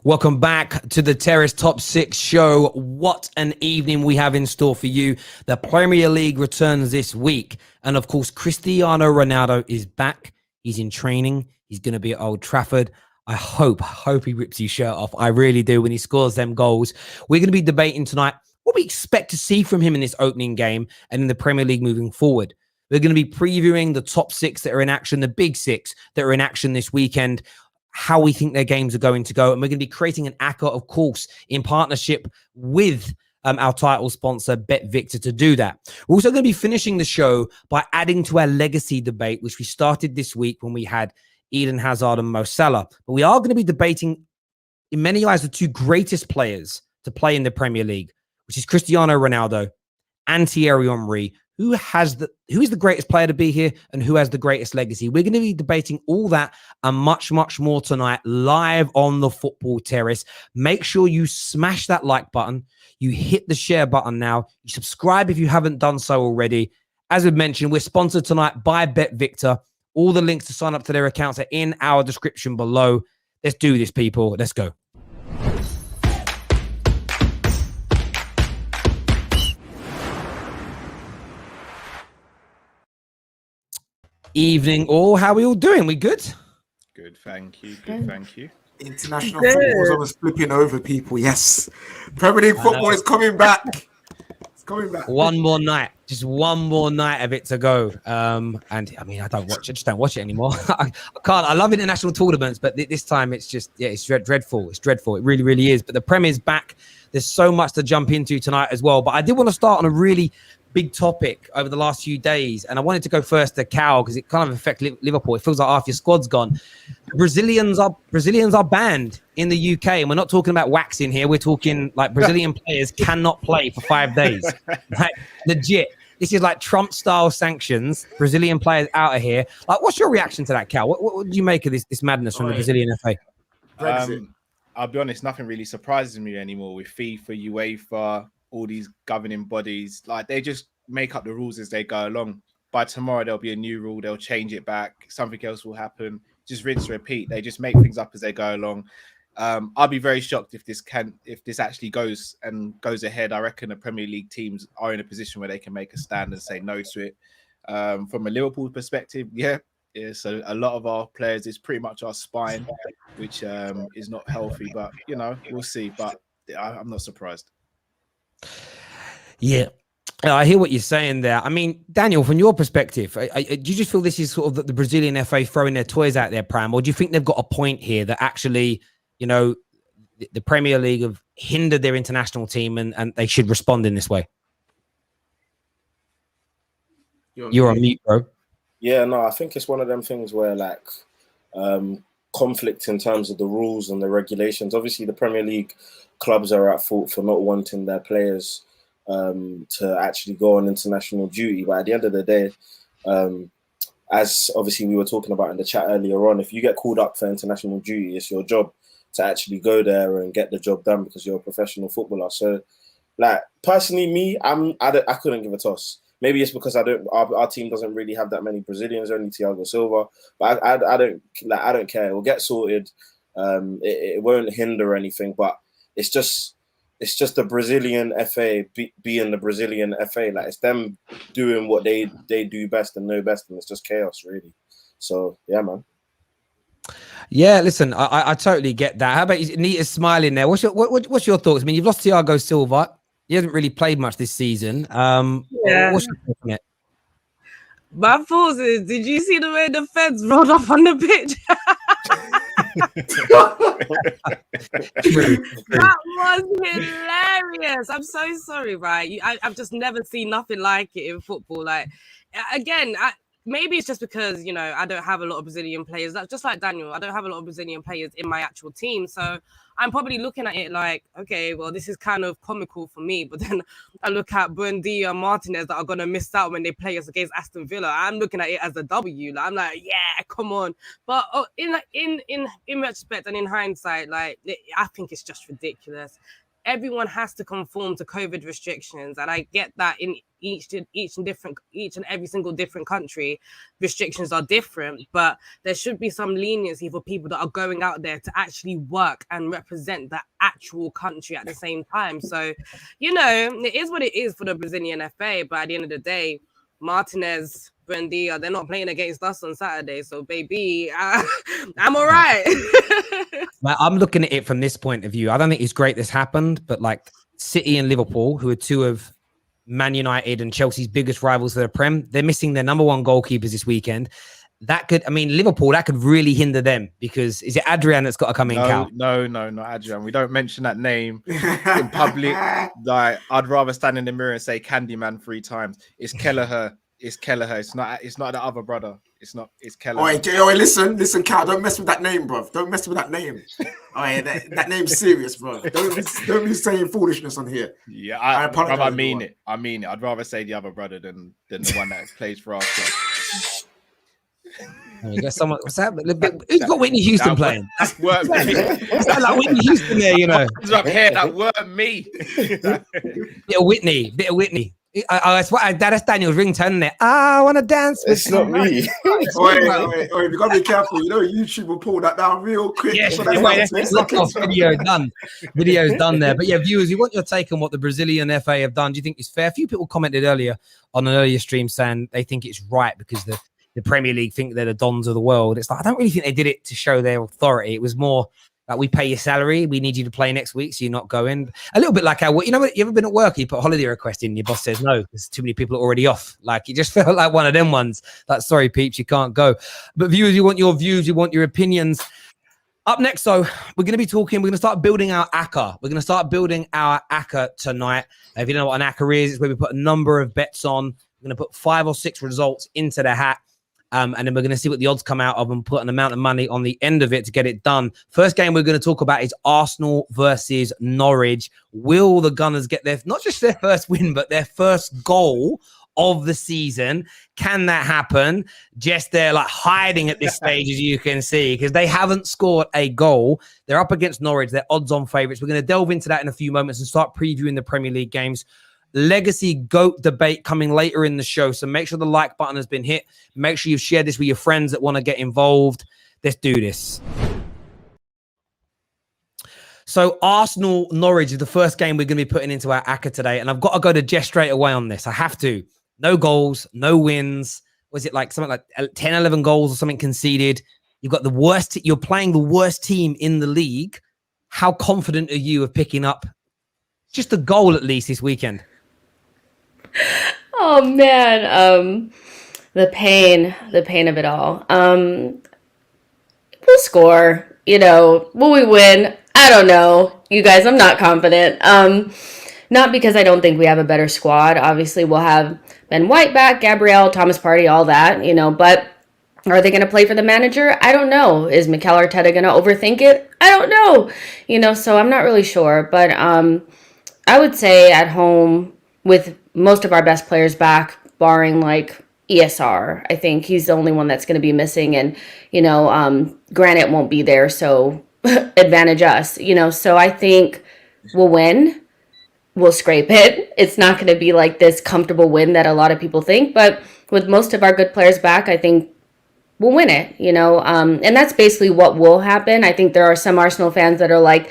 Welcome back to the Terrace Top 6 show. What an evening we have in store for you. The Premier League returns this week. And of course, Cristiano Ronaldo is back. He's in training. He's going to be at Old Trafford. I hope he rips his shirt off. I really do when he scores them goals. We're going to be debating tonight what we expect to see from him in this opening game and in the Premier League moving forward. We're going to be previewing the top 6 that are in action, the big 6 that are in action this weekend, how we think their games are going to go. And we're going to be creating an ACCA, of course, in partnership with our title sponsor, Bet Victor, to do that. We're also going to be finishing the show by adding to our legacy debate, which we started this week when we had Eden Hazard and Mo Salah. But we are going to be debating, in many eyes, the 2 greatest players to play in the Premier League, which is Cristiano Ronaldo and Thierry Henry. Who is the greatest player to be here and who has the greatest legacy? We're going to be debating all that and much, much more tonight live on the Football Terrace. Make sure you smash that like button. You hit the share button now. You subscribe if you haven't done so already. As we've mentioned, we're sponsored tonight by Bet Victor. All the links to sign up to their accounts are in our description below. Let's do this, people. Let's go. Evening all. How are we all doing? We good? Good, thank you. Good, thank you. International football is almost flipping over people. Yes. Premier League football is coming back. It's coming back. One more night. Just one more night of it to go. And I mean, I just don't watch it anymore. I can't. I love international tournaments, but this time it's just, it's dreadful. It's dreadful. It really, really is. But the Premier's back. There's so much to jump into tonight as well. But I did want to start on a really big topic over the last few days. And I wanted to go first to Cal because it kind of affects Liverpool. It feels like half your squad's gone. Brazilians are banned in the UK. And we're not talking about waxing here. We're talking like Brazilian players cannot play for 5 days. Like, legit. This is like Trump-style sanctions. Brazilian players out of here. Like, what's your reaction to that, Cal? What do you make of this madness from the Brazilian FA? I'll be honest, nothing really surprises me anymore with FIFA, UEFA, all these governing bodies. Like, they just make up the rules as they go along. By tomorrow, there'll be a new rule. They'll change it back. Something else will happen. Just rinse, repeat. They just make things up as they go along. I'll be very shocked if this actually goes ahead. I reckon the Premier League teams are in a position where they can make a stand and say no to it. From a Liverpool perspective, so a lot of our players is pretty much our spine, which is not healthy. But we'll see. But I'm not surprised. Yeah, I hear what you're saying there. I mean, Daniel, from your perspective, do you just feel this is sort of the Brazilian FA throwing their toys out there, Pram, or do you think they've got a point here that actually, the Premier League have hindered their international team and they should respond in this way? You're on mute, bro. Yeah, no, I think it's one of them things where conflict in terms of the rules and the regulations. Obviously, the Premier League clubs are at fault for not wanting their players to actually go on international duty. But at the end of the day, as obviously we were talking about in the chat earlier on, if you get called up for international duty, it's your job to actually go there and get the job done because you're a professional footballer. So, personally, I couldn't give a toss. Maybe it's because our team doesn't really have that many Brazilians, only Thiago Silva. But I don't care. It will get sorted. It won't hinder anything. But it's just the Brazilian FA being the Brazilian FA. Like, it's them doing what they do best and know best, and it's just chaos, really. So yeah, man. Yeah, listen, I totally get that. How about Anita's smiling there? What's your thoughts? I mean, you've lost Thiago Silva. He hasn't really played much this season. What's your thoughts on it? My thoughts is, did you see the way the feds rolled off on the pitch? That was hilarious. I'm so sorry, right? I've just never seen nothing like it in football. Like, again, maybe it's just because, I don't have a lot of Brazilian players. Just like Daniel, I don't have a lot of Brazilian players in my actual team. So I'm probably looking at it like, okay, well, this is kind of comical for me. But then I look at Buendia and Martinez that are going to miss out when they play us against Aston Villa. I'm looking at it as a W. Like, I'm like, yeah, come on. But in retrospect and in hindsight, like, I think it's just ridiculous. everyone has to conform to COVID restrictions, and I get that in each and every single different country, restrictions are different, but there should be some leniency for people that are going out there to actually work and represent the actual country at the same time. So, it is what it is for the Brazilian FA, but at the end of the day, Martinez, Buendia, they're not playing against us on Saturday, so baby, I'm all right. I'm looking at it from this point of view. I don't think it's great this happened, but like City and Liverpool, who are two of Man United and Chelsea's biggest rivals for the Prem, they're missing their number one goalkeepers this weekend. Liverpool, that could really hinder them, because is it Adrian that's got to come in, Cal? No, not Adrian. We don't mention that name in public. Like, I'd rather stand in the mirror and say Candyman 3 times. It's Kelleher. It's Kelleher. It's not the other brother. It's Kelleher. Oi, listen, Cal, don't mess with that name, bro. Don't mess with that name. Oi, that name's serious, bro. Don't be saying foolishness on here. Yeah, I mean it. I'd rather say the other brother than the one that plays for our club. You got someone. What's that? Who's got Whitney Houston playing? That's weren't me. It's like Whitney Houston there, Up here, that weren't me. Bit of Whitney. That's Daniel's ringtone, isn't it? I want to dance. It's not me. Wait, you gotta be careful. YouTube will pull that down real quick. Yeah, let's look off. Video's done there. But yeah, viewers, we want your take on what the Brazilian FA have done. Do you think it's fair? A few people commented earlier on an earlier stream saying they think it's right because the Premier League think they're the dons of the world. It's like, I don't really think they did it to show their authority. It was more like, we pay your salary, we need you to play next week, so you're not going. A little bit like how, you ever been at work, you put a holiday request in, your boss says no, there's too many people already off. Like, it just felt like one of them ones. Like, sorry, peeps, you can't go. But viewers, you want your views, you want your opinions. Up next, though, we're going to start building our ACCA. We're going to start building our ACCA tonight. If you don't know what an ACCA is, it's where we put a number of bets on. We're going to put 5 or 6 results into the hat. And then we're going to see what the odds come out of and put an amount of money on the end of it to get it done. First game we're going to talk about is Arsenal versus Norwich. Will the Gunners get not just their first win, but their first goal of the season? Can that happen? Jess, they're like hiding at this stage, as you can see, because they haven't scored a goal. They're up against Norwich. They're odds-on favourites. We're going to delve into that in a few moments and start previewing the Premier League games. Legacy GOAT debate coming later in the show. So make sure the like button has been hit. Make sure you've shared this with your friends that want to get involved. Let's do this. So Arsenal Norwich is the first game we're going to be putting into our ACCA today. And I've got to go to Jess straight away on this. I have to. No goals, no wins. Was it like something like 10, 11 goals or something conceded? You've got the worst. You're playing the worst team in the league. How confident are you of picking up just a goal at least this weekend? Oh man, the pain of it all. We'll score, will we win? I don't know. You guys, I'm not confident. Not because I don't think we have a better squad. Obviously, we'll have Ben White back, Gabriel, Thomas Partey, all that, but are they going to play for the manager? I don't know. Is Mikel Arteta going to overthink it? I don't know. So I'm not really sure. But I would say at home, with most of our best players back, barring like ESR, I think he's the only one that's going to be missing. And, Granite won't be there, so advantage us, So I think we'll win. We'll scrape it. It's not going to be like this comfortable win that a lot of people think. But with most of our good players back, I think we'll win it, and that's basically what will happen. I think there are some Arsenal fans that are like,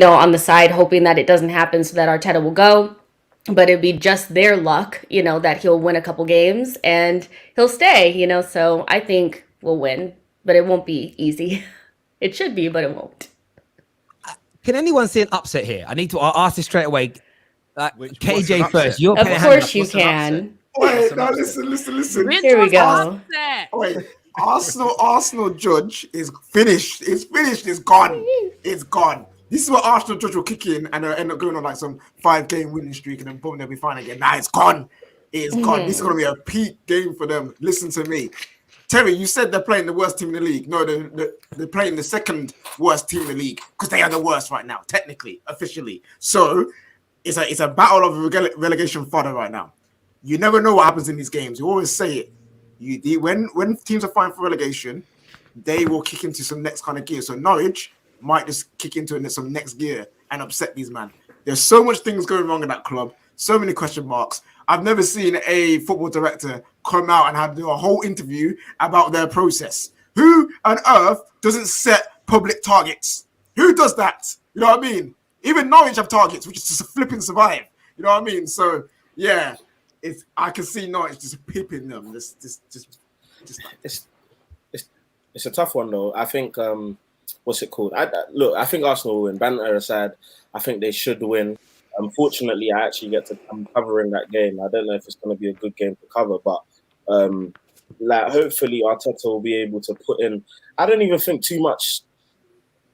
on the side hoping that it doesn't happen so that Arteta will go. But it'd be just their luck, that he'll win a couple games and he'll stay, So I think we'll win, but it won't be easy. It should be, but it won't. Can anyone see an upset here? I'll ask this straight away. KJ first. Of course you can. Wait, now listen. Here we go. Wait, Arsenal judge is finished. It's finished. It's gone. It's gone. This is what Arsenal judge will kick in and end up going on like some 5-game winning streak and then boom, they'll be fine again. Nah, it's gone. It's gone. This is going to be a peak game for them. Listen to me. Terry, you said they're playing the worst team in the league. No, they're playing the second worst team in the league because they are the worst right now, technically, officially. So it's a battle of relegation fodder right now. You never know what happens in these games. You always say it. When teams are fighting for relegation, they will kick into some next kind of gear. So Norwich might just kick into some next gear and upset these man. There's so much things going wrong in that club, so many question marks. I've never seen a football director come out and do a whole interview about their process. Who on earth doesn't set public targets? Who does that? You know what I mean? Even Norwich have targets, which is just a flipping survive. You know what I mean? So yeah, I can see Norwich just pipping them. It's a tough one though. I think what's it called? I think Arsenal will win. Banter aside, I think they should win. Unfortunately, I actually I'm covering that game. I don't know if it's going to be a good game to cover, but hopefully Arteta will be able to put in. I don't even think too much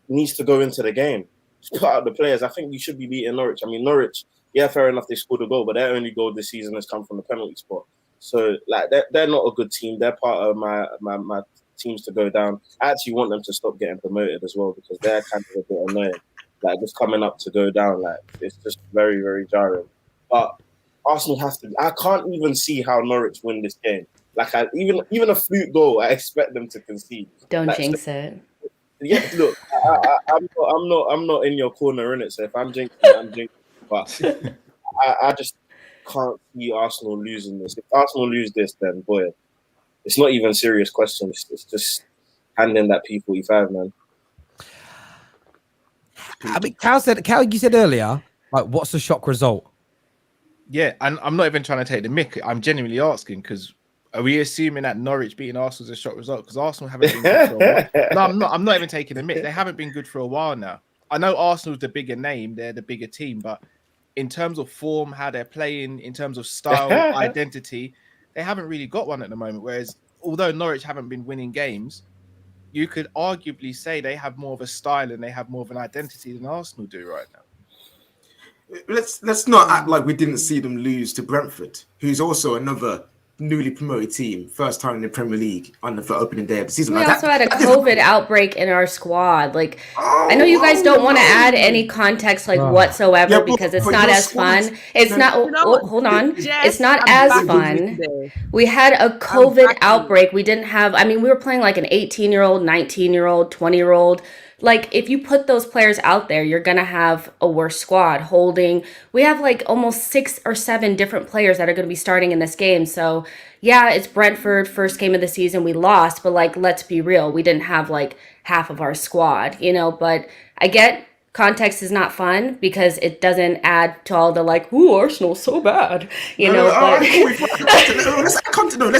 needs to go into the game. Just put out the players. I think we should be beating Norwich. I mean, Norwich, yeah, fair enough, they scored a goal, but their only goal this season has come from the penalty spot. So they're not a good team. They're part of my teams to go down. I actually want them to stop getting promoted as well because they're kind of a bit annoying. Just coming up to go down, it's just very, very jarring. But Arsenal has to. I can't even see how Norwich win this game. Even a fluke goal, I expect them to concede. Don't jinx it. Yeah, look, I'm not in your corner, innit? So if I'm jinxing, I'm jinxing. But I just can't see Arsenal losing this. If Arsenal lose this, then boy, it's not even a serious question. It's just handing that P45, man. I mean, Cal, you said earlier, what's the shock result? Yeah, and I'm not even trying to take the mick. I'm genuinely asking because are we assuming that Norwich beating Arsenal is a shock result? Because Arsenal haven't been good for a while. No, I'm not even taking the mick. They haven't been good for a while now. I know Arsenal's the bigger name, they're the bigger team, but in terms of form, how they're playing, in terms of style, identity, they haven't really got one at the moment. Whereas, although Norwich haven't been winning games, you could arguably say they have more of a style and they have more of an identity than Arsenal do right now. Let's not act like we didn't see them lose to Brentford, who's also another newly promoted team, first time in the Premier League for opening day of the season. We also had a COVID outbreak in our squad. I know you guys don't want to add any context whatsoever because it's not as fun. It's not. Hold on. It's not as fun. We had a COVID outbreak. We didn't have. I mean, we were playing like an 18-year-old, 19-year-old, 20-year-old. If you put those players out there, you're going to have a worse squad we have almost 6 or 7 different players that are going to be starting in this game. So yeah, it's Brentford, first game of the season. We lost, but let's be real. We didn't have half of our squad, but I get context is not fun because it doesn't add to all the Arsenal's so bad, Let's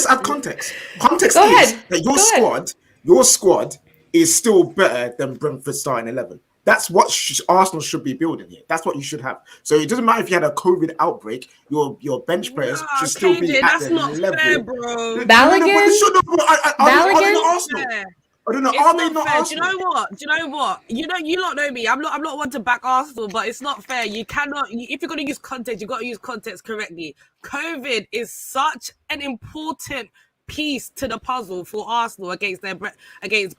add context. Context is that your squad is still better than Brentford starting 11. That's what Arsenal should be building here. That's what you should have. So it doesn't matter if you had a COVID outbreak, your bench players should still be at the level. Fair, bro. Balogun? Are they not Arsenal? I don't know. Are they not Arsenal? Do you know what? You lot know me. I'm not one to back Arsenal, but it's not fair. You cannot. If you're going to use context, you got to use context correctly. COVID is such an important piece to the puzzle for Arsenal against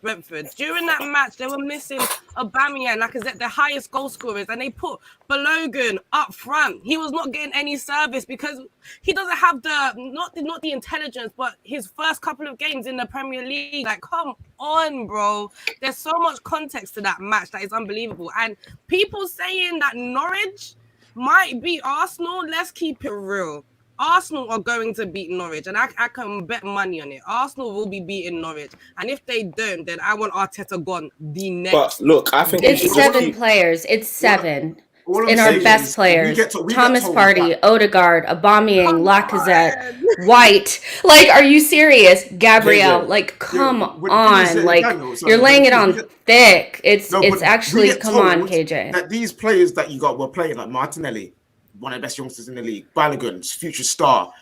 Brentford. During that match, they were missing Aubameyang, Lacazette, their highest goal scorers, and they put Balogun up front. He was not getting any service because he doesn't have not the intelligence, but his first couple of games in the Premier League. Come on, bro. There's so much context to that match that is unbelievable. And people saying that Norwich might beat Arsenal, let's keep it real. Arsenal are going to beat Norwich, and I can bet money on it. Arsenal will be beating Norwich, and if they don't, then I want Arteta gone the next. But look, I think it's 7 players. It's 7 in our best players: Thomas Partey, Odegaard, Aubameyang, Lacazette, White. Are you serious, Gabriel? Come on! You're laying it on thick. It's actually come on, KJ. That these players that you got were playing Martinelli, one of the best youngsters in the league. Balogun, future star.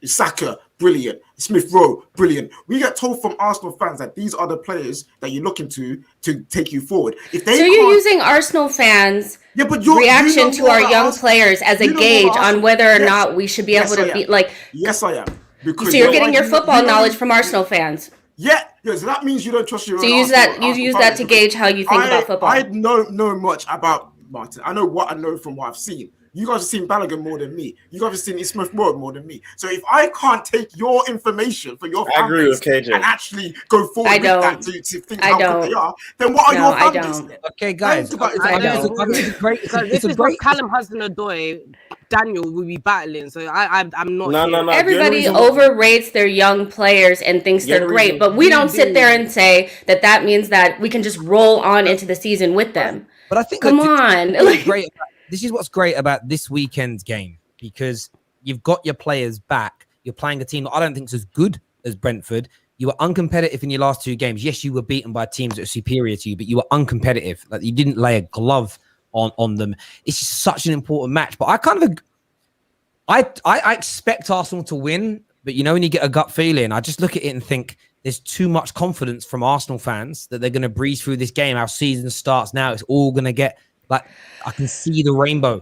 Saka, brilliant. Smith Rowe, brilliant. We get told from Arsenal fans that these are the players that you're looking to take you forward. If they you're using Arsenal fans' reaction to our young players as a gauge on whether or not we should be able to be Yes, I am. Because so you're getting your football knowledge from Arsenal fans. Yeah, so that means you don't trust your own. So you use that to gauge how you think about football. I don't know much about Martin. I know what I know from what I've seen. You guys have seen Balogun more than me. You guys have seen Smith Rowe more than me. So if I can't take your information for your I fan agree with base KJ. and actually go forward with that to think how good they are, then what are No, your I fan base don't. then? Okay, guys. Think about it. I think don't. it's a great. Because It's if a it's not great. Callum Hudson-Odoi, Daniel will be battling. So I'm not. No, here. no, no. Everybody The only reason why- overrates their young players and thinks Yeah, they're the great, reason- but we We don't sit there do. and say that means that we can just roll on into the season with them. But I think Come that on. this is what's great about this weekend's game, because you've got your players back. You're playing a team that I don't think is as good as Brentford. You were uncompetitive in your last two games. Yes, you were beaten by teams that are superior to you, but you were uncompetitive. Like, you didn't lay a glove on them. It's just such an important match. But I expect Arsenal to win, but when you get a gut feeling, I just look at it and think there's too much confidence from Arsenal fans that they're going to breeze through this game. Our season starts now. It's all going to get, like, I can see the rainbow.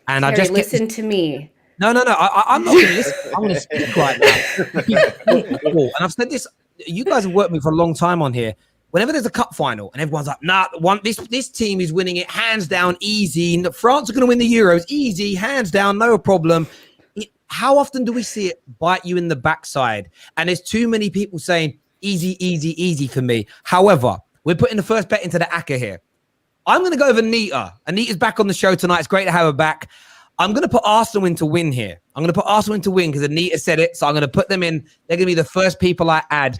And Terry, I just listen to me. No. I'm not going to listen. I'm going to speak right now. And I've said this. You guys have worked with me for a long time on here. Whenever there's a cup final and everyone's like, nah, this team is winning it hands down, easy. France are going to win the Euros, easy, hands down, no problem. How often do we see it bite you in the backside? And there's too many people saying easy, easy, easy for me. However, we're putting the first bet into the ACCA here. I'm going to go with Anita. Anita's back on the show tonight. It's great to have her back. I'm going to put Arsenal in to win here. I'm going to put Arsenal in to win because Anita said it. So I'm going to put them in. They're going to be the first people I add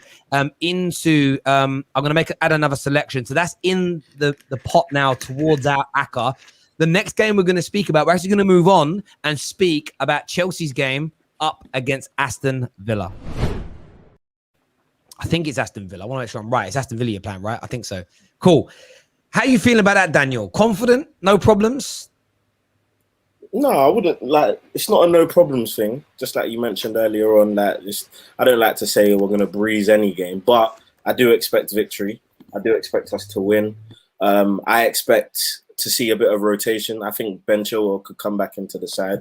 into. I'm going to add another selection. So that's in the pot now towards our ACCA. The next game we're going to speak about, we're actually going to move on and speak about Chelsea's game up against Aston Villa. I think it's Aston Villa. I want to make sure I'm right. It's Aston Villa you're playing, right? I think so. Cool. How are you feeling about that, Daniel? Confident? No problems? No, I wouldn't. Like, it's not a no problems thing. Just like you mentioned earlier on, that I don't like to say we're going to breeze any game, but I do expect victory. I do expect us to win. I expect to see a bit of rotation. I think Ben Chilwell could come back into the side,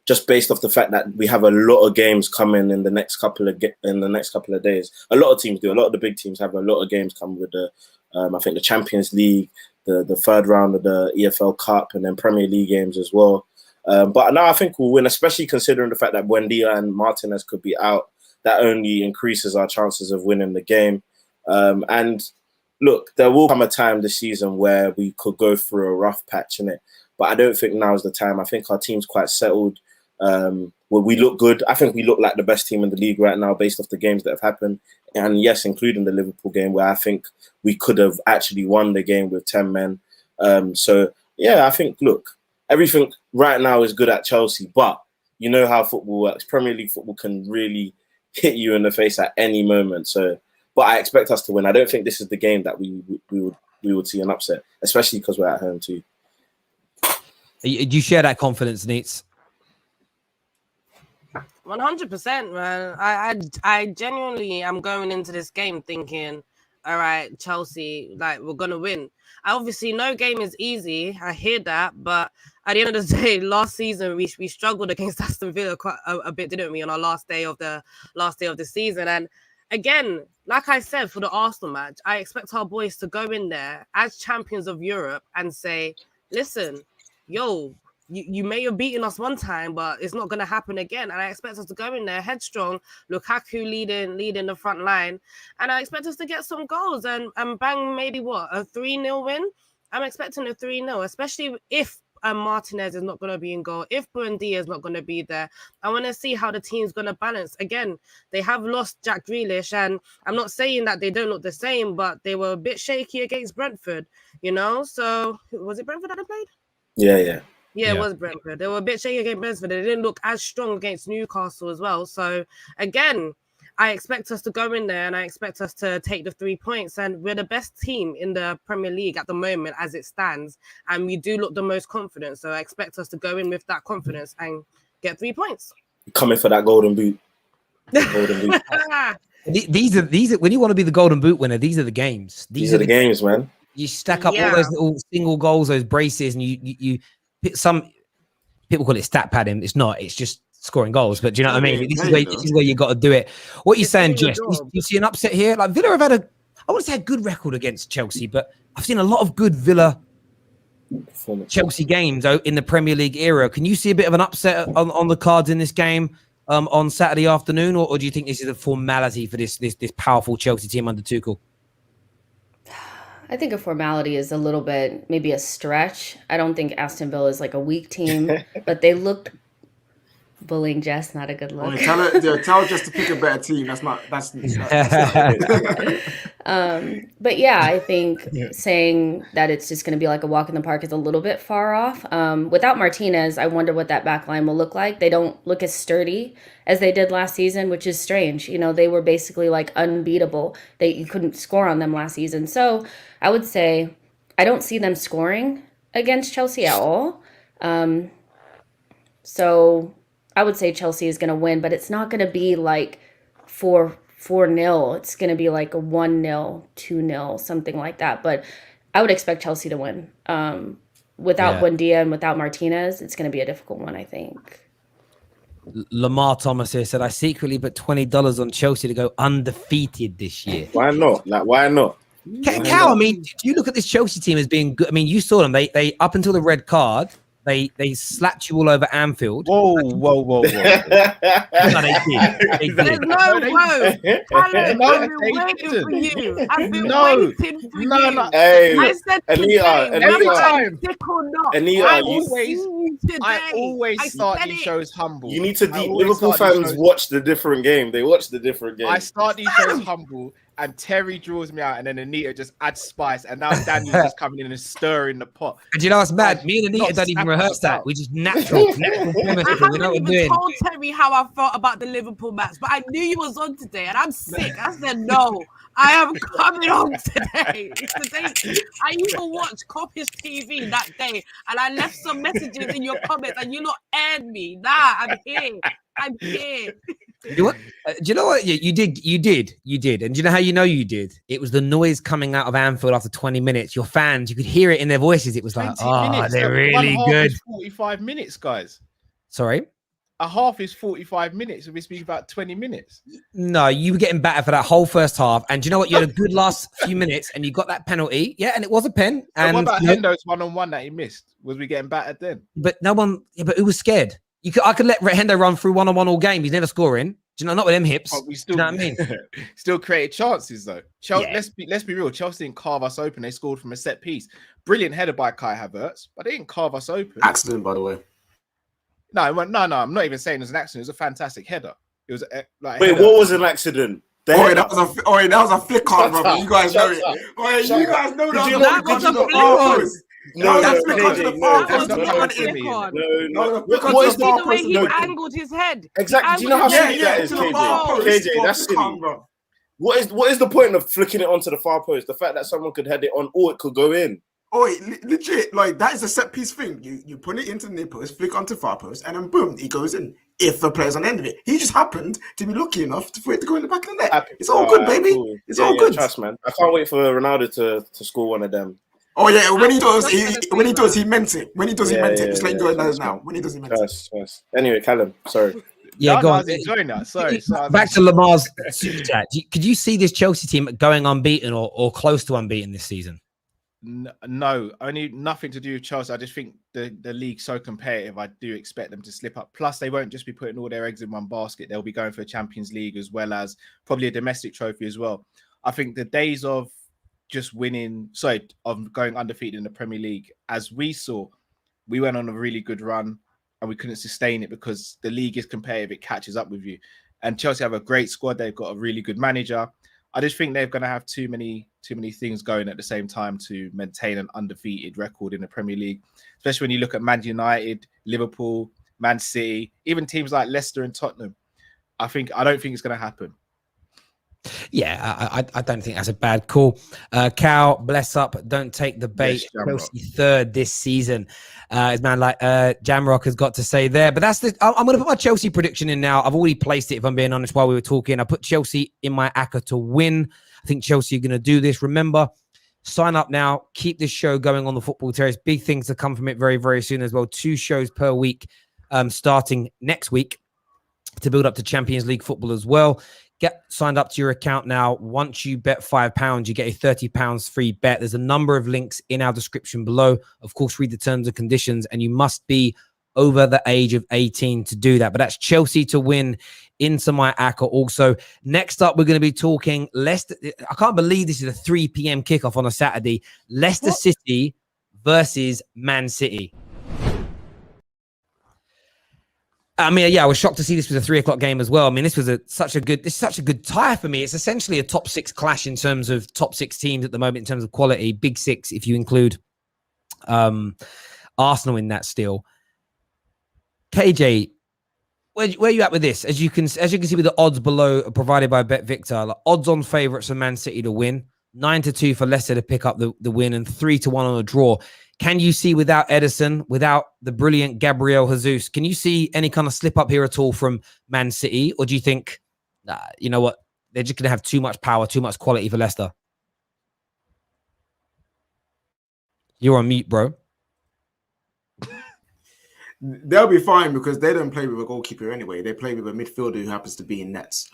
just based off the fact that we have a lot of games coming in the next couple of days. A lot of teams do. A lot of the big teams have a lot of games coming with the. I think the Champions League, the third round of the EFL Cup, and then Premier League games as well. But now I think we'll win, especially considering the fact that Buendia and Martinez could be out. That only increases our chances of winning the game. And look, there will come a time this season where we could go through a rough patch in it, but I don't think now is the time. I think our team's quite settled. We look good. I think we look like the best team in the league right now based off the games that have happened. And yes, including the Liverpool game, where I think we could have actually won the game with 10 men. So, yeah, I think, look, everything right now is good at Chelsea, but you know how football works. Premier League football can really hit you in the face at any moment. So, but I expect us to win. I don't think this is the game that we would see an upset, especially because we're at home too. Do you share that confidence, Neats? 100%, man. I genuinely am going into this game thinking, all right, Chelsea, like, we're gonna win. Obviously, no game is easy. I hear that, but at the end of the day, last season we struggled against Aston Villa quite a bit, didn't we? On our last day of the season, and again, like I said, for the Arsenal match, I expect our boys to go in there as champions of Europe and say, listen, yo, you may have beaten us one time, but it's not going to happen again. And I expect us to go in there headstrong, Lukaku leading the front line. And I expect us to get some goals and bang maybe a 3-0 win. I'm expecting a 3-0, especially if Martinez is not going to be in goal, if Buendia is not going to be there. I want to see how the team's going to balance. Again, they have lost Jack Grealish, and I'm not saying that they don't look the same, but they were a bit shaky against Brentford, So, was it Brentford that they played? Yeah. Yeah, it was Brentford. They were a bit shaky against Brentford. They didn't look as strong against Newcastle as well. So, again, I expect us to go in there and I expect us to take the 3 points. And we're the best team in the Premier League at the moment as it stands. And we do look the most confident. So, I expect us to go in with that confidence and get 3 points. Coming for that golden boot. These are when you want to be the golden boot winner, these are the games. These are the games, man. You stack up all those little single goals, those braces, and you some people call it stat padding. It's not. It's just scoring goals. But do you know what I mean? This is where you got to do it. What are you saying, Jess? You see an upset here? Like Villa have had I want to say a good record against Chelsea, but I've seen a lot of good Villa performance. Chelsea games in the Premier League era. Can you see a bit of an upset on the cards in this game on Saturday afternoon, or do you think this is a formality for this powerful Chelsea team under Tuchel? I think a formality is a little bit, maybe a stretch. I don't think Aston Villa is like a weak team, but they looked bullying Jess, not a good look. Tell just to pick a better team. That's but yeah, I think saying that it's just going to be like a walk in the park is a little bit far off. Without Martinez, I wonder what that back line will look like. They don't look as sturdy as they did last season, which is strange. You know, they were basically like unbeatable. You couldn't score on them last season. So I would say I don't see them scoring against Chelsea at all. So I would say Chelsea is going to win, but it's not going to be like 4-0. It's going to be like a 1-0, 2-0, something like that. But I would expect Chelsea to win. Without Buendia and without Martinez, it's going to be a difficult one, I think. Lamar Thomas here said, I secretly put $20 on Chelsea to go undefeated this year. Why not? Like, why not? Cal, I mean, do you look at this Chelsea team as being good? I mean, you saw them. They up until the red card, they slapped you all over Anfield. Whoa. No, they did. There's no whoa. I've been waiting for you. I've been waiting for you. No. Hey, I said Anita, today, whether Anita. I'm sick or not. Anita, I you- will see you today. I always start said these it. shows humble. You need to. I always Liverpool start these fans shows- watch the different game. They watch the different game. I start these shows humble, and Terry draws me out, and then Anita just adds spice, and now Daniel's just coming in and stirring the pot. And you know what's mad? Me and Anita Not don't even snapping rehearse us that. out. We just natural I chemistry. We know haven't what we're even doing. told Terry how I felt about the Liverpool match, but I knew you was on today, and I'm sick. I said no. I am coming on today. I even watched Coppish TV that day, and I left some messages in your comments, and you not aired me. Nah, I'm here. I'm here. Do you know what? You did. And do you know how you know you did? It was the noise coming out of Anfield after 20 minutes. Your fans, you could hear it in their voices. It was like, 20 minutes. they're really One half good. is 45 minutes, guys. Sorry? A half is 45 minutes. We speak about 20 minutes. No, you were getting battered for that whole first half. And do you know what? You had a good last few minutes and you got that penalty. Yeah, and it was a pen. And And what about Hendo's one-on-one that he missed? Was we getting battered then? but no one, but who was scared? I could let Hendo run through one-on-one all game. He's never scoring. Do you know, not with them hips. But we Do still, you know what I mean? still created chances though. Let's be real. Chelsea didn't carve us open. They scored from a set piece. Brilliant header by Kai Havertz, but they didn't carve us open. accident, by the way. No. I'm not even saying it was an accident. It was a fantastic header. It was like. Wait, header. what was an accident? That was a flick on, Shut brother. up, You guys know shut it. up, You shut guys know that. That was a flick on. That's because of the far post. That was no, a no, flick on. No, What is See the way the he no, angled his head. exactly? Do you know how silly that is, to the far post. KJ? That's silly. Bro. What is the point of flicking it onto the far post? The fact that someone could head it on or it could go in. Oh, legit, like that is a set piece thing. You put it into the near post, flick onto far post, and then boom, it goes in. If the player's on the end of it, he just happened to be lucky enough for it to go in the back of the net. It's all good, baby. Cool. It's all good. Trust, man. I can't wait for Ronaldo to score one of them. Oh yeah, when he does, he meant it. When he does, he meant it. Just like you guys now. When he does, he meant it. Trust. Anyway, Callum, sorry. Yeah, go I on. was enjoying that. Sorry. Back to Lamar's super chat. Could you see this Chelsea team going unbeaten or close to unbeaten this season? No, only nothing to do with Chelsea. I just think the league's so competitive. I do expect them to slip up. Plus, they won't just be putting all their eggs in one basket. They'll be going for a Champions League as well as probably a domestic trophy as well. I think the days of just of going undefeated in the Premier League, as we saw, we went on a really good run and we couldn't sustain it because the league is competitive. It catches up with you. And Chelsea have a great squad. They've got a really good manager. I just think they're going to have too many things going at the same time to maintain an undefeated record in the Premier League, especially when you look at Man United, Liverpool, Man City, even teams like Leicester and Tottenham. I don't think it's going to happen. Yeah, I don't think that's a bad call. Cal, bless up. Don't take the bait. Yes, Chelsea third this season. As man like Jamrock has got to say there. But I'm going to put my Chelsea prediction in now. I've already placed it, if I'm being honest, while we were talking. I put Chelsea in my ACCA to win. I think Chelsea are going to do this. Remember, sign up now. Keep this show going on the Football Terrace. Big things to come from it very, very soon as well. 2 shows per week starting next week to build up to Champions League football as well. Get signed up to your account now. Once you bet £5, you get a £30 free bet. There's a number of links in our description below. Of course, read the terms and conditions, and you must be over the age of 18 to do that. But that's Chelsea to win, Inter my Aka also. Next up, we're going to be talking Leicester. I can't believe this is a 3 p.m. kickoff on a Saturday. Leicester City versus Man City. I mean, yeah, I was shocked to see this was a 3 o'clock game as well. I mean, this was such a good tie for me. It's essentially a top 6 clash in terms of top 6 teams at the moment in terms of quality. Big 6 if you include Arsenal in that still. KJ, where are you at with this? As you can see with the odds below provided by BetVictor, like odds on favourites for Man City to win, 9-2 for Leicester to pick up the win, and 3-1 on a draw. Can you see without Edison, without the brilliant Gabriel Jesus, can you see any kind of slip up here at all from Man City, or do you think, you know what, they're just going to have too much power, too much quality for Leicester? You're on mute, bro. They'll be fine because they don't play with a goalkeeper anyway. They play with a midfielder who happens to be in nets.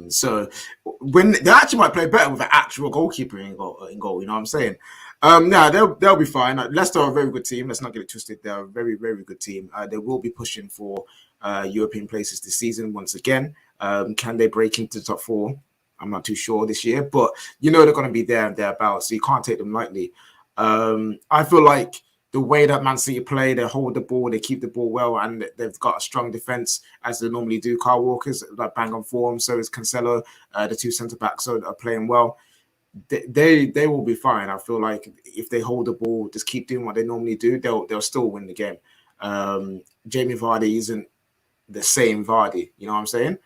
So when they actually might play better with an actual goalkeeper in goal, you know what I'm saying? They'll be fine. Leicester are a very good team. Let's not get it twisted. They're a very, very good team. They will be pushing for European places this season once again. Can they break into the top 4? I'm not too sure this year, but you know they're going to be there and thereabouts, so you can't take them lightly. I feel like the way that Man City play, they hold the ball, they keep the ball well, and they've got a strong defense as they normally do. Kyle Walker's like bang on form, so is Cancelo. The 2 centre backs are playing well. They will be fine. I feel like if they hold the ball, just keep doing what they normally do, they'll still win the game. Jamie Vardy isn't the same Vardy, you know what I'm saying?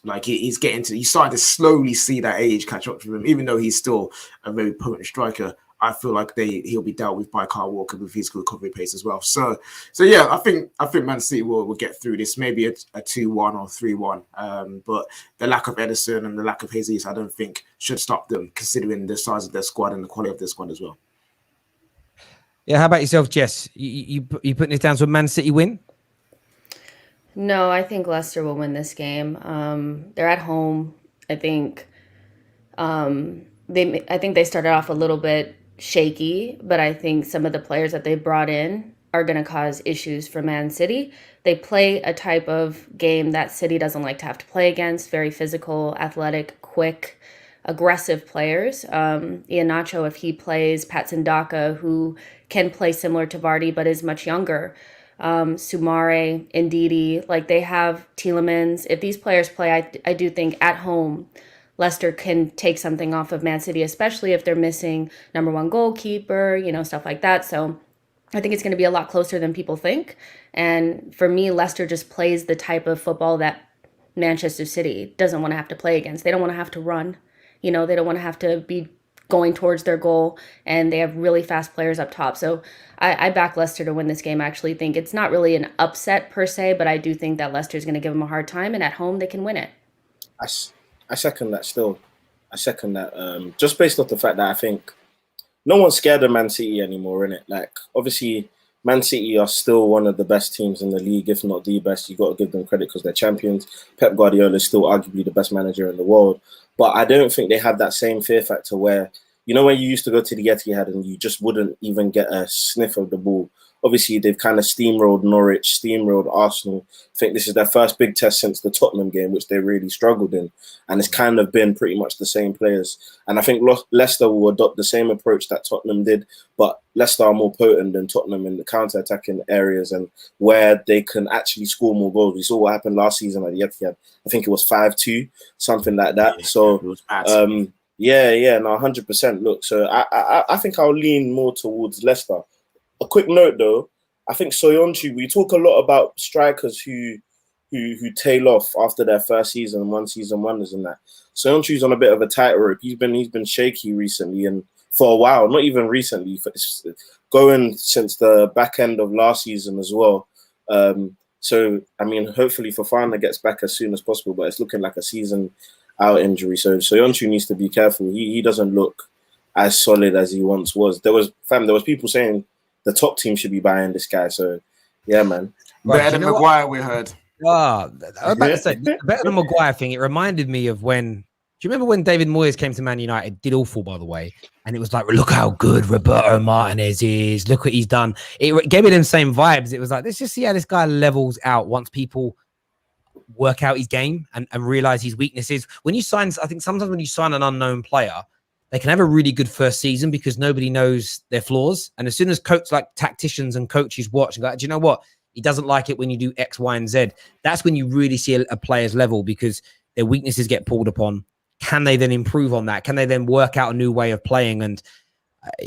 Like he's getting to, you starting to slowly see that age catch up to him, even though he's still a very potent striker. I feel like he'll be dealt with by Kyle Walker with his recovery pace as well. So yeah, I think Man City will get through this, maybe a 2-1 or 3-1. But the lack of Edison and the lack of Jesus, I don't think should stop them, considering the size of their squad and the quality of their squad as well. Yeah, how about yourself, Jess? You putting this down to a Man City win? No, I think Leicester will win this game. They're at home. I think they started off a little bit shaky, but I think some of the players that they brought in are going to cause issues for Man City. They play a type of game that City doesn't like to have to play against, very physical, athletic, quick, aggressive players. Iheanacho, if he plays, Patson Daka, who can play similar to Vardy but is much younger. Soumare, Ndidi, like they have Tielemans. If these players play, I do think at home, Leicester can take something off of Man City, especially if they're missing number 1 goalkeeper, stuff like that. So I think it's going to be a lot closer than people think. And for me, Leicester just plays the type of football that Manchester City doesn't want to have to play against. They don't want to have to run. They don't want to have to be going towards their goal, and they have really fast players up top. So I back Leicester to win this game. I actually think it's not really an upset per se, but I do think that Leicester is going to give them a hard time, and at home they can win it. I second that still. I second that. Just based off the fact that I think no one's scared of Man City anymore, innit? Like, obviously, Man City are still one of the best teams in the league, if not the best. You got to give them credit because they're champions. Pep Guardiola is still arguably the best manager in the world. But I don't think they have that same fear factor where, when you used to go to the Etihad and you just wouldn't even get a sniff of the ball. Obviously, they've kind of steamrolled Norwich, steamrolled Arsenal. I think this is their first big test since the Tottenham game, which they really struggled in. And it's kind of been pretty much the same players. And I think Leicester will adopt the same approach that Tottenham did, but Leicester are more potent than Tottenham in the counter-attacking areas and where they can actually score more goals. We saw what happened last season at the Etihad. I think it was 5-2, something like that. Yeah, so, it was bad. 100%. Look, so I think I'll lean more towards Leicester. A quick note though, I think Soyuncu, we talk a lot about strikers who tail off after their first season, one season wonders and that. Soyuncu's on a bit of a tightrope. He's been shaky recently and for a while, not even recently, going since the back end of last season as well. So I mean, hopefully Fofana gets back as soon as possible, but it's looking like a season out injury. So Soyuncu needs to be careful. He doesn't look as solid as he once was. There was people saying the top team should be buying this guy. So, yeah, man. Better than Maguire, we heard. I was about to say, the better than Maguire thing, it reminded me of when, do you remember when David Moyes came to Man United? Did awful, by the way. And it was like, look how good Roberto Martinez is. Look what he's done. It gave me them same vibes. It was like, let's just see how this guy levels out once people work out his game and realize his weaknesses. When you sign, I think sometimes when you sign an unknown player, they can have a really good first season because nobody knows their flaws. And as soon as tacticians and coaches watch and go, do you know what? He doesn't like it when you do X, Y, and Z. That's when you really see a player's level because their weaknesses get pulled upon. Can they then improve on that? Can they then work out a new way of playing? And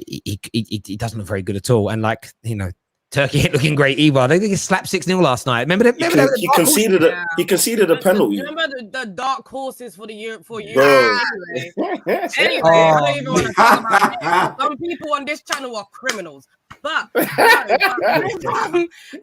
he doesn't look very good at all. And like, Turkey ain't looking great either. I think he slapped 6-0 last night. Remember that? He conceded a penalty. Remember the dark horses for the Europe Bro. Anyway, I don't even want to talk about it. Some people on this channel are criminals. But with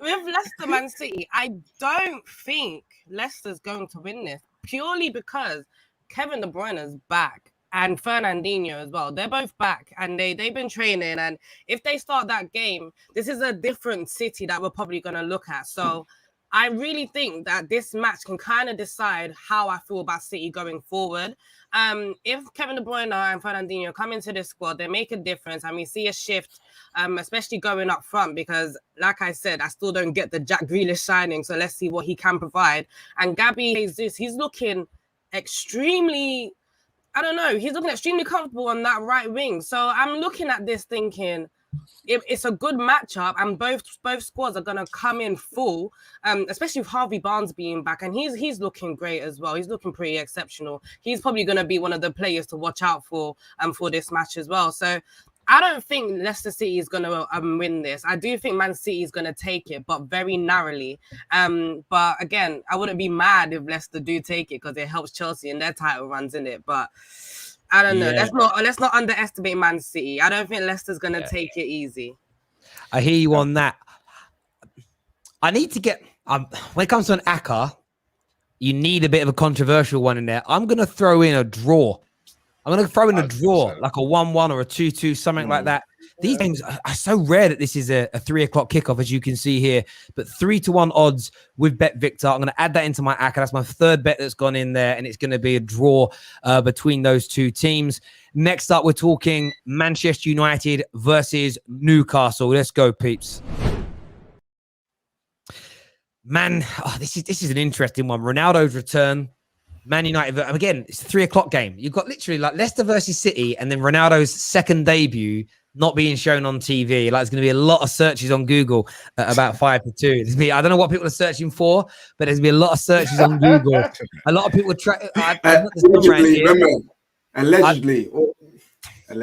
Leicester Man City, I don't think Leicester's going to win this purely because Kevin De Bruyne is back. And Fernandinho as well. They're both back and they've been training. And if they start that game, this is a different City that we're probably going to look at. So I really think that this match can kind of decide how I feel about City going forward. If Kevin De Bruyne and Fernandinho come into this squad, they make a difference and we see a shift, especially going up front because, like I said, I still don't get the Jack Grealish signing. So let's see what he can provide. And Gabby Jesus, he's looking extremely... he's looking extremely comfortable on that right wing. So I'm looking at this thinking it's a good matchup and both squads are going to come in full, especially with Harvey Barnes being back. And he's looking great as well. He's looking pretty exceptional. He's probably going to be one of the players to watch out for this match as well. So I don't think Leicester City is going to win this. I do think Man City is going to take it, but very narrowly. But again, I wouldn't be mad if Leicester do take it because it helps Chelsea in their title runs, in it. But I don't know. Yeah. Let's not underestimate Man City. I don't think Leicester's going to take it easy. I hear you on that. I need to get when it comes to an ACCA, you need a bit of a controversial one in there. I'm going to throw in a draw. I'm going to throw in a draw, like a 1-1 or a 2-2, something like that. These games are so rare that this is a 3 o'clock kickoff, as you can see here. But 3-1 odds with Bet Victor. I'm going to add that into my ACCA. That's my third bet that's gone in there, and it's going to be a draw between those two teams. Next up, we're talking Manchester United versus Newcastle. Let's go, peeps. Man, this is an interesting one. Ronaldo's return. Man United, again, it's a 3 o'clock game. You've got literally like Leicester versus City and then Ronaldo's second debut not being shown on TV. Like, there's going to be a lot of searches on Google at about 5-2. I don't know what people are searching for, but there's going to be a lot of searches on Google. A lot of people Allegedly.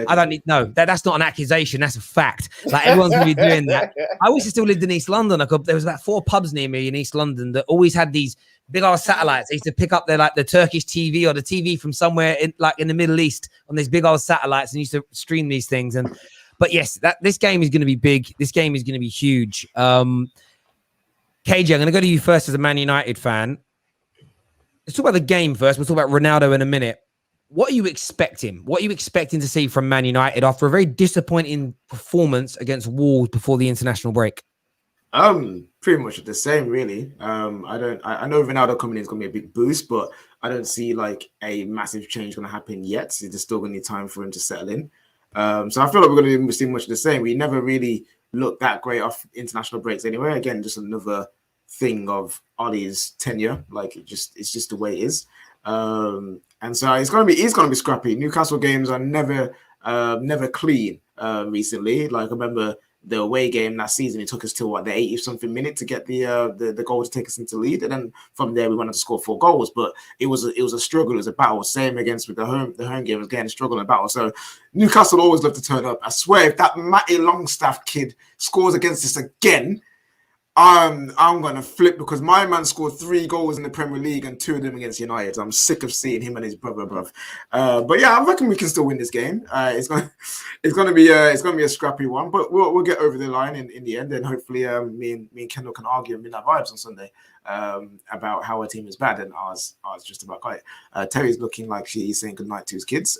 I don't need that's not an accusation. That's a fact. Like, everyone's gonna be doing that. I wish I still lived in East London. There was about 4 pubs near me in East London that always had these big old satellites. They used to pick up the Turkish TV or the TV from somewhere in the Middle East on these big old satellites and used to stream these things. But yes, this game is going to be big. This game is going to be huge. KJ, I'm going to go to you first as a Man United fan. Let's talk about the game first. We'll talk about Ronaldo in a minute. What are you expecting? What are you expecting to see from Man United after a very disappointing performance against Wolves before the international break? Pretty much the same, really. I know Ronaldo coming in is going to be a big boost, but I don't see like a massive change going to happen yet. It's just still going to need time for him to settle in. So I feel like we're going to be much the same. We never really looked that great off international breaks anyway. Again, just another thing of Ollie's tenure. Like, it's just the way it is. And so it's going to be scrappy. Newcastle games are never clean recently. Like, I remember the away game last season, it took us till the 80-something minute to get the goal to take us into lead, and then from there we wanted to score 4 goals. But it was a struggle, it was a battle. Same against with the home game, again, a struggle and a battle. So Newcastle always love to turn up. I swear, if that Matty Longstaff kid scores against us again, I'm gonna flip, because my man scored 3 goals in the Premier League and 2 of them against United. I'm sick of seeing him and his brother, bruv. But yeah, I reckon we can still win this game. It's gonna be a scrappy one, but we'll get over the line in the end, and hopefully me and Kendall can argue in Midnight Vibes on Sunday about how our team is bad and ours just about quiet. Terry's looking like he's saying goodnight to his kids.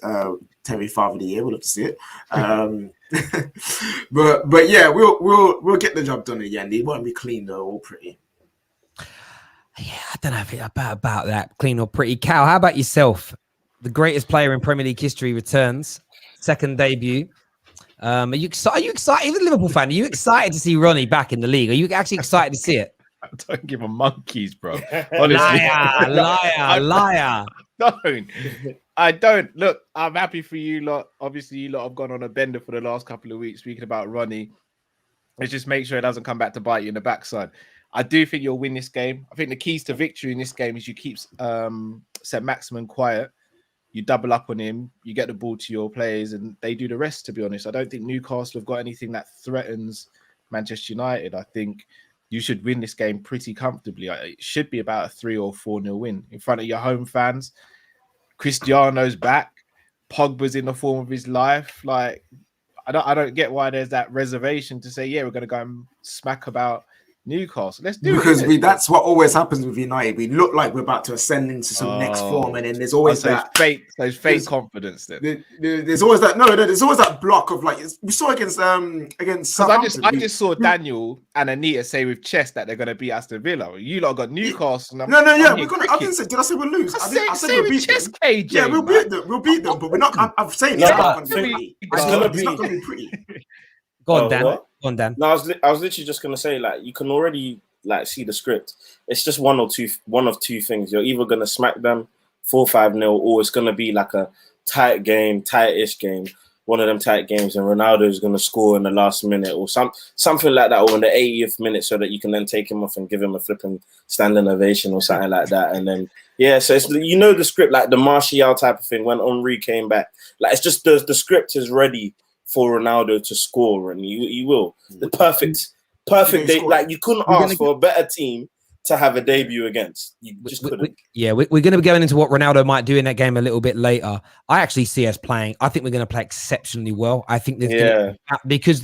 Terry, Father of the Year, we'll love to see it. But yeah, we'll get the job done again. It won't be clean though, all pretty. Yeah, I don't know if about that. Clean or pretty. Cal, how about yourself? The greatest player in Premier League history returns. Second debut. Are you excited? Are you excited? Even a Liverpool fan, are you excited to see Ronnie back in the league? Are you actually excited to see it? I don't give a monkeys, bro. Honestly, liar. I don't. Look, I'm happy for you lot. Obviously, you lot have gone on a bender for the last couple of weeks speaking about Ronnie. Let's just make sure it doesn't come back to bite you in the backside. I do think you'll win this game. I think the keys to victory in this game is you keep St. Maximin quiet. You double up on him. You get the ball to your players, and they do the rest, to be honest. I don't think Newcastle have got anything that threatens Manchester United. I think you should win this game pretty comfortably. It should be about a 3 or 4-0 win in front of your home fans. Cristiano's back. Pogba's in the form of his life. Like, I don't get why there's that reservation to say, yeah, we're going to go and smack about Newcastle. Let's do because it. That's what always happens with United. We look like we're about to ascend into some next form, and then there's always that fake confidence. Then there's always that there's always that block of like we saw against Southampton. I just saw Daniel and Anita say with chest that they're going to beat Aston Villa. You lot got Newcastle. We're gonna. I didn't say. Did I say we'll lose? I said we'll beat them. KJ, yeah, we'll beat them. We'll beat them, but we're not. I'm saying it's not going to be pretty. Go on, Dan. Go on, Dan. No, I was literally just gonna say, like, you can already like see the script. It's just one of two things. You're either gonna smack them 4-5-0, or it's gonna be like a tight-ish game. One of them tight games, and Ronaldo is gonna score in the last minute, or something like that, or in the 80th minute, so that you can then take him off and give him a flipping standing ovation or something like that. And then so it's the script, like the Martial type of thing when Henry came back. Like, it's just the script is ready for Ronaldo to score, and he will. The perfect day. Like, you couldn't ask for a better team to have a debut against. You just couldn't. We're going to be going into what Ronaldo might do in that game a little bit later. I actually see us playing. I think we're going to play exceptionally well. I think because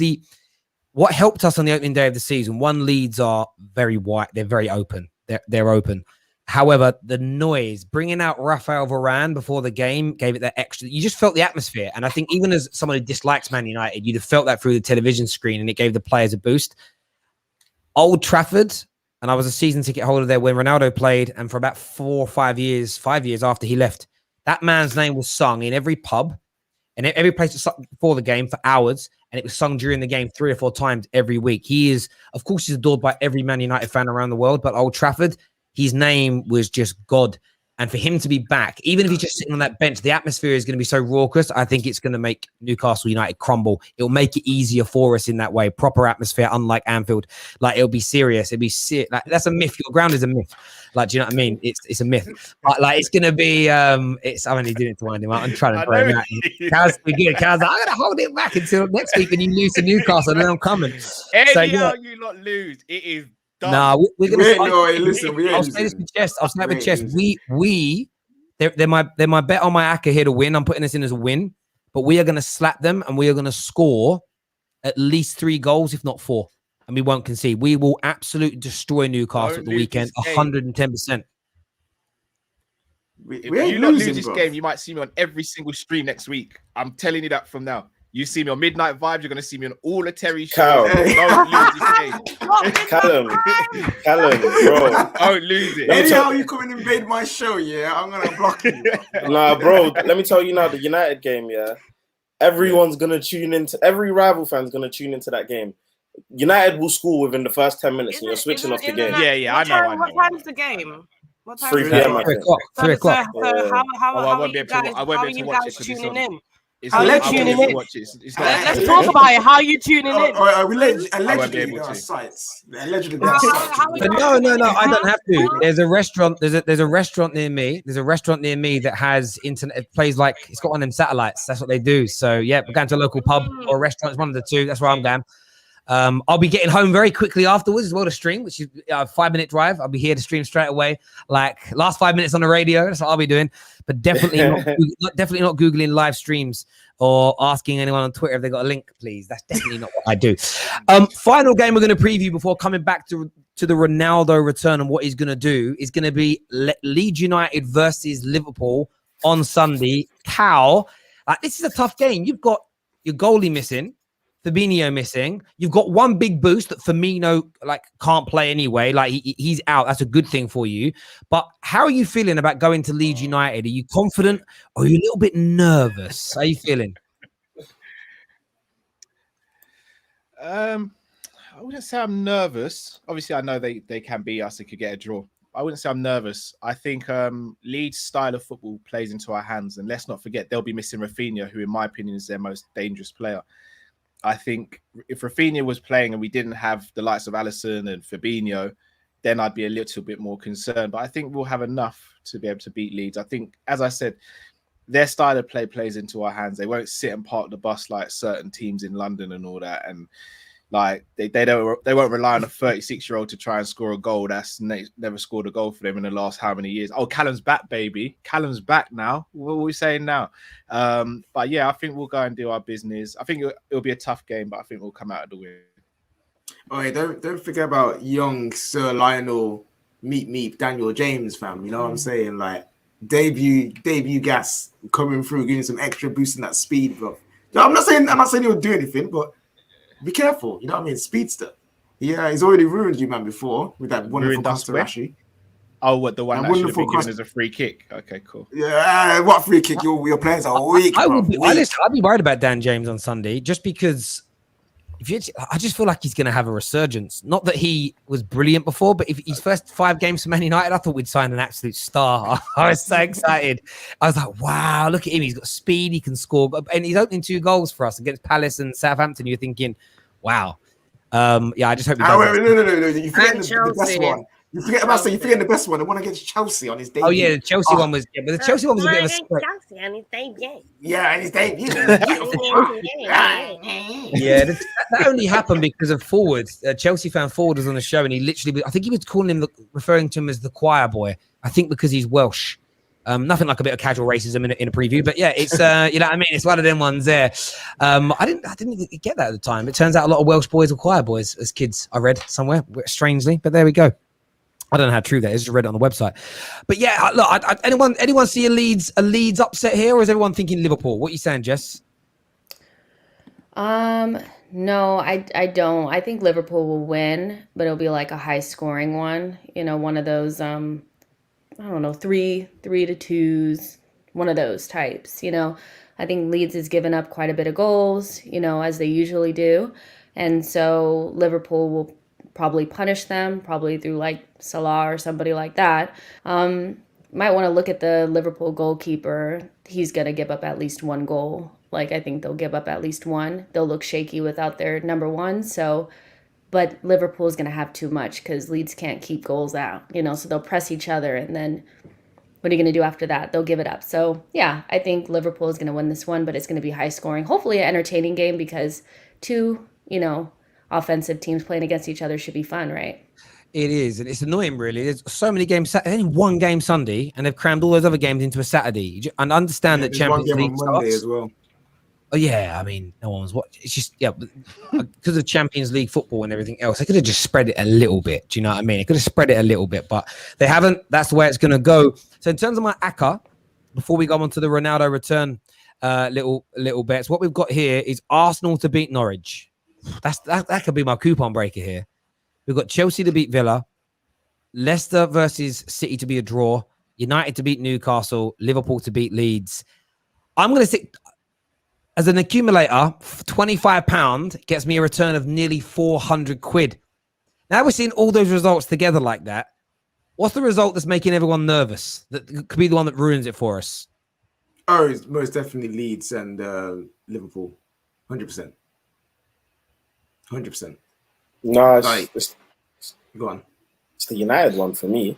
what helped us on the opening day of the season, Leeds are very white. They're very open. They're open. However, the noise, bringing out Rafael Varane before the game gave it that extra. You just felt the atmosphere. And I think even as someone who dislikes Man United, you'd have felt that through the television screen, and it gave the players a boost. Old Trafford, and I was a season ticket holder there when Ronaldo played, and for about 5 years after he left, that man's name was sung in every pub and every place before the game for hours, and it was sung during the game 3 or 4 times every week. He is, of course, he's adored by every Man United fan around the world, but Old Trafford, his name was just God. And for him to be back, even if he's just sitting on that bench, the atmosphere is going to be so raucous. I think it's going to make Newcastle United crumble. It'll make it easier for us in that way. Proper atmosphere, unlike Anfield. Like, it'll be serious. It'll be like, that's a myth. Your ground is a myth. Like, do you know what I mean? It's a myth. But, like, it's going to be. I'm only doing it to wind him up. I'm trying to throw him out. Kaz, we good. Kaz, I'm going to hold it back until next week when you lose to Newcastle, and then I'm coming. You lot lose. It is. Nah, we're gonna. I'll say this with chest. I'll say it with chest. They're my bet on my ACCA here to win. I'm putting this in as a win, but we are going to slap them, and we are going to score at least 3 goals, if not 4, and we won't concede. We will absolutely destroy Newcastle at the weekend, 110%. If you not lose this game, you might see me on every single stream next week. I'm telling you that from now. You see me on Midnight Vibes. You're going to see me on all the Terry shows. Don't lose this game. Callum, bro. Don't lose it. Anyhow, you come and invade my show, yeah? I'm going to block you. Nah, bro. Let me tell you now, the United game, everyone's going to tune into, every rival fan's going to tune into that game. United will score within the first 10 minutes, and you're switching off the game. I know. What time's the game? What time 3 p.m. 3 o'clock. So how are you guys tuning in? How are you tuning in? Let's talk about it. How are you tuning in? Allegedly, there are sites. No, I don't have to. There's a restaurant. There's a restaurant near me. There's a restaurant near me that has internet. It plays like it's got one of them satellites. That's what they do. So yeah, we're going to a local pub or a restaurant. It's one of the two. That's where I'm going. I'll be getting home very quickly afterwards as well to stream, which is a 5-minute drive. I'll be here to stream straight away. Like last 5 minutes on the radio. That's what I'll be doing. But definitely not Googling live streams or asking anyone on Twitter if they got a link, please. That's definitely not what I do. Final game we're going to preview before coming back to the Ronaldo return and what he's going to do is going to be Leeds United versus Liverpool on Sunday. Cal, this is a tough game. You've got your goalie missing Fabinho missing. You've got one big boost that Firmino can't play anyway. Like he's out. That's a good thing for you. But how are you feeling about going to Leeds United? Are you confident or are you a little bit nervous? How are you feeling? I wouldn't say I'm nervous. Obviously, I know they can beat us. They could get a draw. I wouldn't say I'm nervous. I think Leeds' style of football plays into our hands. And let's not forget, they'll be missing Rafinha, who in my opinion is their most dangerous player. I think if Rafinha was playing and we didn't have the likes of Alisson and Fabinho, then I'd be a little bit more concerned. But I think we'll have enough to be able to beat Leeds. I think, as I said, their style of play plays into our hands. They won't sit and park the bus like certain teams in London and all that. And like they won't rely on a 36-year-old to try and score a goal that's never scored a goal for them in the last how many years. Oh, Callum's back, baby. Callum's back now. What are we saying now? But yeah, I think we'll go and do our business. I think it'll be a tough game, but I think we'll come out of the win. Oh, yeah, don't forget about young Sir Lionel Meep Daniel James, fam. You know what I'm saying? Like debut gas coming through, giving some extra boost in that speed, bro. I'm not saying he'll do anything, but be careful, you know what I mean? Speedster. Yeah, he's already ruined you, man, before with that wonderful Costarashi. Oh, what, the one that should have been given as a free kick? Okay, cool. Yeah, what free kick? Your players are weak. I'd be worried about Dan James on Sunday just because I just feel like he's going to have a resurgence. Not that he was brilliant before, but if his first 5 games for Man United, I thought we'd sign an absolute star. I was so excited. I was like, wow, look at him. He's got speed. He can score. And he's opening 2 goals for us against Palace and Southampton. You're thinking, wow. Yeah, I just hope he does. No. You forget the best one. You forget about saying, you forget the best one, the one against Chelsea on his debut. Oh yeah, the Chelsea one was, but the Chelsea one was a bit of a spread. Chelsea on his debut. Yeah, and his debut. Yeah, that only happened because of forwards. Chelsea fan forward was on the show, and he literally, I think he was calling him, referring to him as the choir boy. I think because he's Welsh. Nothing like a bit of casual racism in a preview, but yeah, it's you know what I mean. It's one of them ones there. I didn't get that at the time. It turns out a lot of Welsh boys are choir boys as kids. I read somewhere strangely, but there we go. I don't know how true that is. Just read it on the website. But yeah, look, anyone see a Leeds upset here, or is everyone thinking Liverpool? What are you saying, Jess? No, I don't. I think Liverpool will win, but it'll be like a high scoring one. You know, one of those I don't know, 3-2s, one of those types. You know, I think Leeds has given up quite a bit of goals, you know, as they usually do. And so Liverpool will probably punish them, probably through like Salah or somebody like that. Might want to look at the Liverpool goalkeeper. He's going to give up at least 1 goal. Like, I think they'll give up at least 1. They'll look shaky without their number 1. So, but Liverpool is going to have too much because Leeds can't keep goals out, you know, so they'll press each other. And then what are you going to do after that? They'll give it up. So, yeah, I think Liverpool is going to win this one, but it's going to be high scoring. Hopefully an entertaining game because 2, you know, offensive teams playing against each other should be fun, right? It is, and it's annoying, really. There's so many games, only 1 game Sunday, and they've crammed all those other games into a Saturday. And understand that Champions League Monday as well. Oh yeah, I mean, no one's watching. It's just because of Champions League football and everything else, they could have just spread it a little bit. Do you know what I mean? They could have spread it a little bit, but they haven't. That's the way it's going to go. So in terms of my ACCA, before we go on to the Ronaldo return, little bets, what we've got here is Arsenal to beat Norwich. That could be my coupon breaker here. We've got Chelsea to beat Villa, Leicester versus City to be a draw, United to beat Newcastle, Liverpool to beat Leeds. I'm going to stick as an accumulator. £25 gets me a return of nearly 400 quid. Now we're seeing all those results together like that. What's the result that's making everyone nervous? That could be the one that ruins it for us. Oh, it's most definitely Leeds and Liverpool. 100%. 100%. No, go on. It's the United one for me. I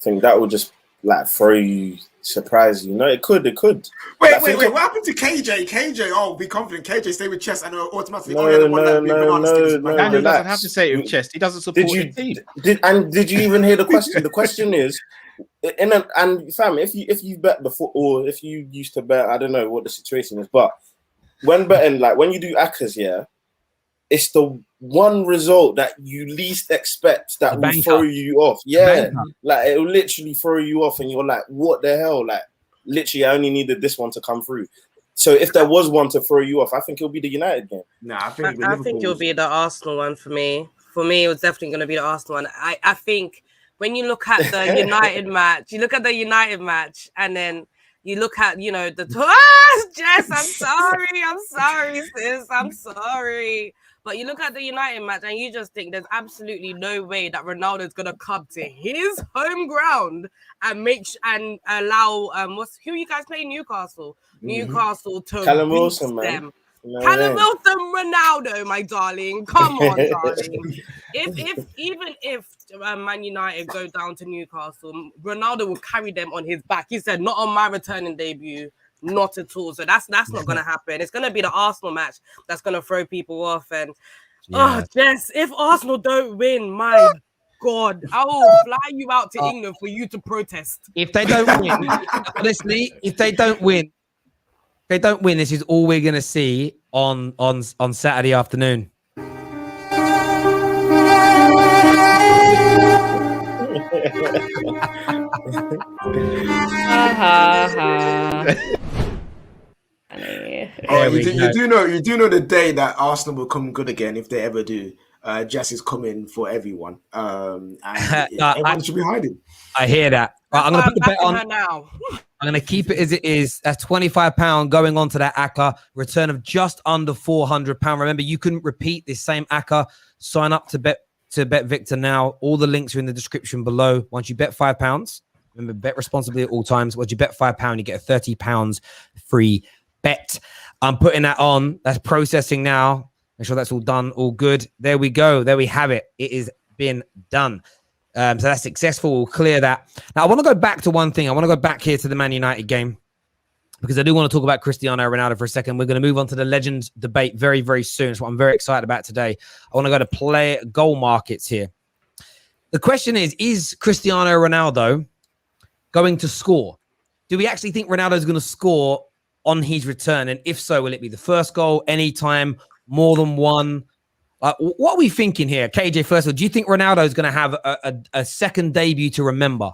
think that would just like throw you, surprise you. No, it could. Wait. What happened to KJ? KJ, be confident. KJ, stay with chest and automatically. No. Daniel doesn't have to say it with chest. He doesn't support the team. Did you even hear the question? The question is, and fam, if you bet before, or if you used to bet, I don't know what the situation is, but when betting, like when you do ACCAs, yeah, it's the one result that you least expect that will throw you off. Yeah, like it will literally throw you off, and you're like, "What the hell?" Like, literally, I only needed this one to come through. So if there was one to throw you off, I think it'll be the United game. Nah, I think I think it'll be the Arsenal one for me. For me, it was definitely going to be the Arsenal one. I think when you look at the United match, and then you look at, Jess, I'm sorry, sis, I'm sorry. But you look at the United match and you just think there's absolutely no way that Ronaldo's going to come to his home ground and allow, who you guys playing? Newcastle? Newcastle to Callum beat Wilson, them. man. No Callum way. Wilson, Ronaldo, my darling. Come on, darling. If Man United go down to Newcastle, Ronaldo will carry them on his back. He said, not on my returning debut, not at all. So that's not going to happen. It's going to be the Arsenal match that's going to throw people off. And Jess, if Arsenal don't win, my God, I will fly you out to England for you to protest. If they don't win, honestly, if they don't win, this is all we're gonna see on Saturday afternoon. You do know the day that Arsenal will come good again if they ever do. Jess is coming for everyone, and everyone should be hiding. I hear that. Right, I'm gonna put the bet on now. I'm going to keep it as it is. That's £25 going on to that ACCA. Return of just under £400. Remember, you can repeat this same ACCA. Sign up to Bet Victor now. All the links are in the description below. Once you bet £5, remember, bet responsibly at all times. Once you bet £5, you get a £30 free bet. I'm putting that on. That's processing now. Make sure that's all done. All good. There we go. There we have it. It is been done. So that's successful. We'll clear that. Now, I want to go back to one thing. I want to go back here to the Man United game because I do want to talk about Cristiano Ronaldo for a second. We're going to move on to the Legends debate very, very soon. It's what I'm very excited about today. I want to go to play goal markets here. The question is Cristiano Ronaldo going to score? Do we actually think Ronaldo is going to score on his return? And if so, will it be the first goal, anytime, more than one? What are we thinking here? KJ, first of all, do you think Ronaldo is going to have a second debut to remember?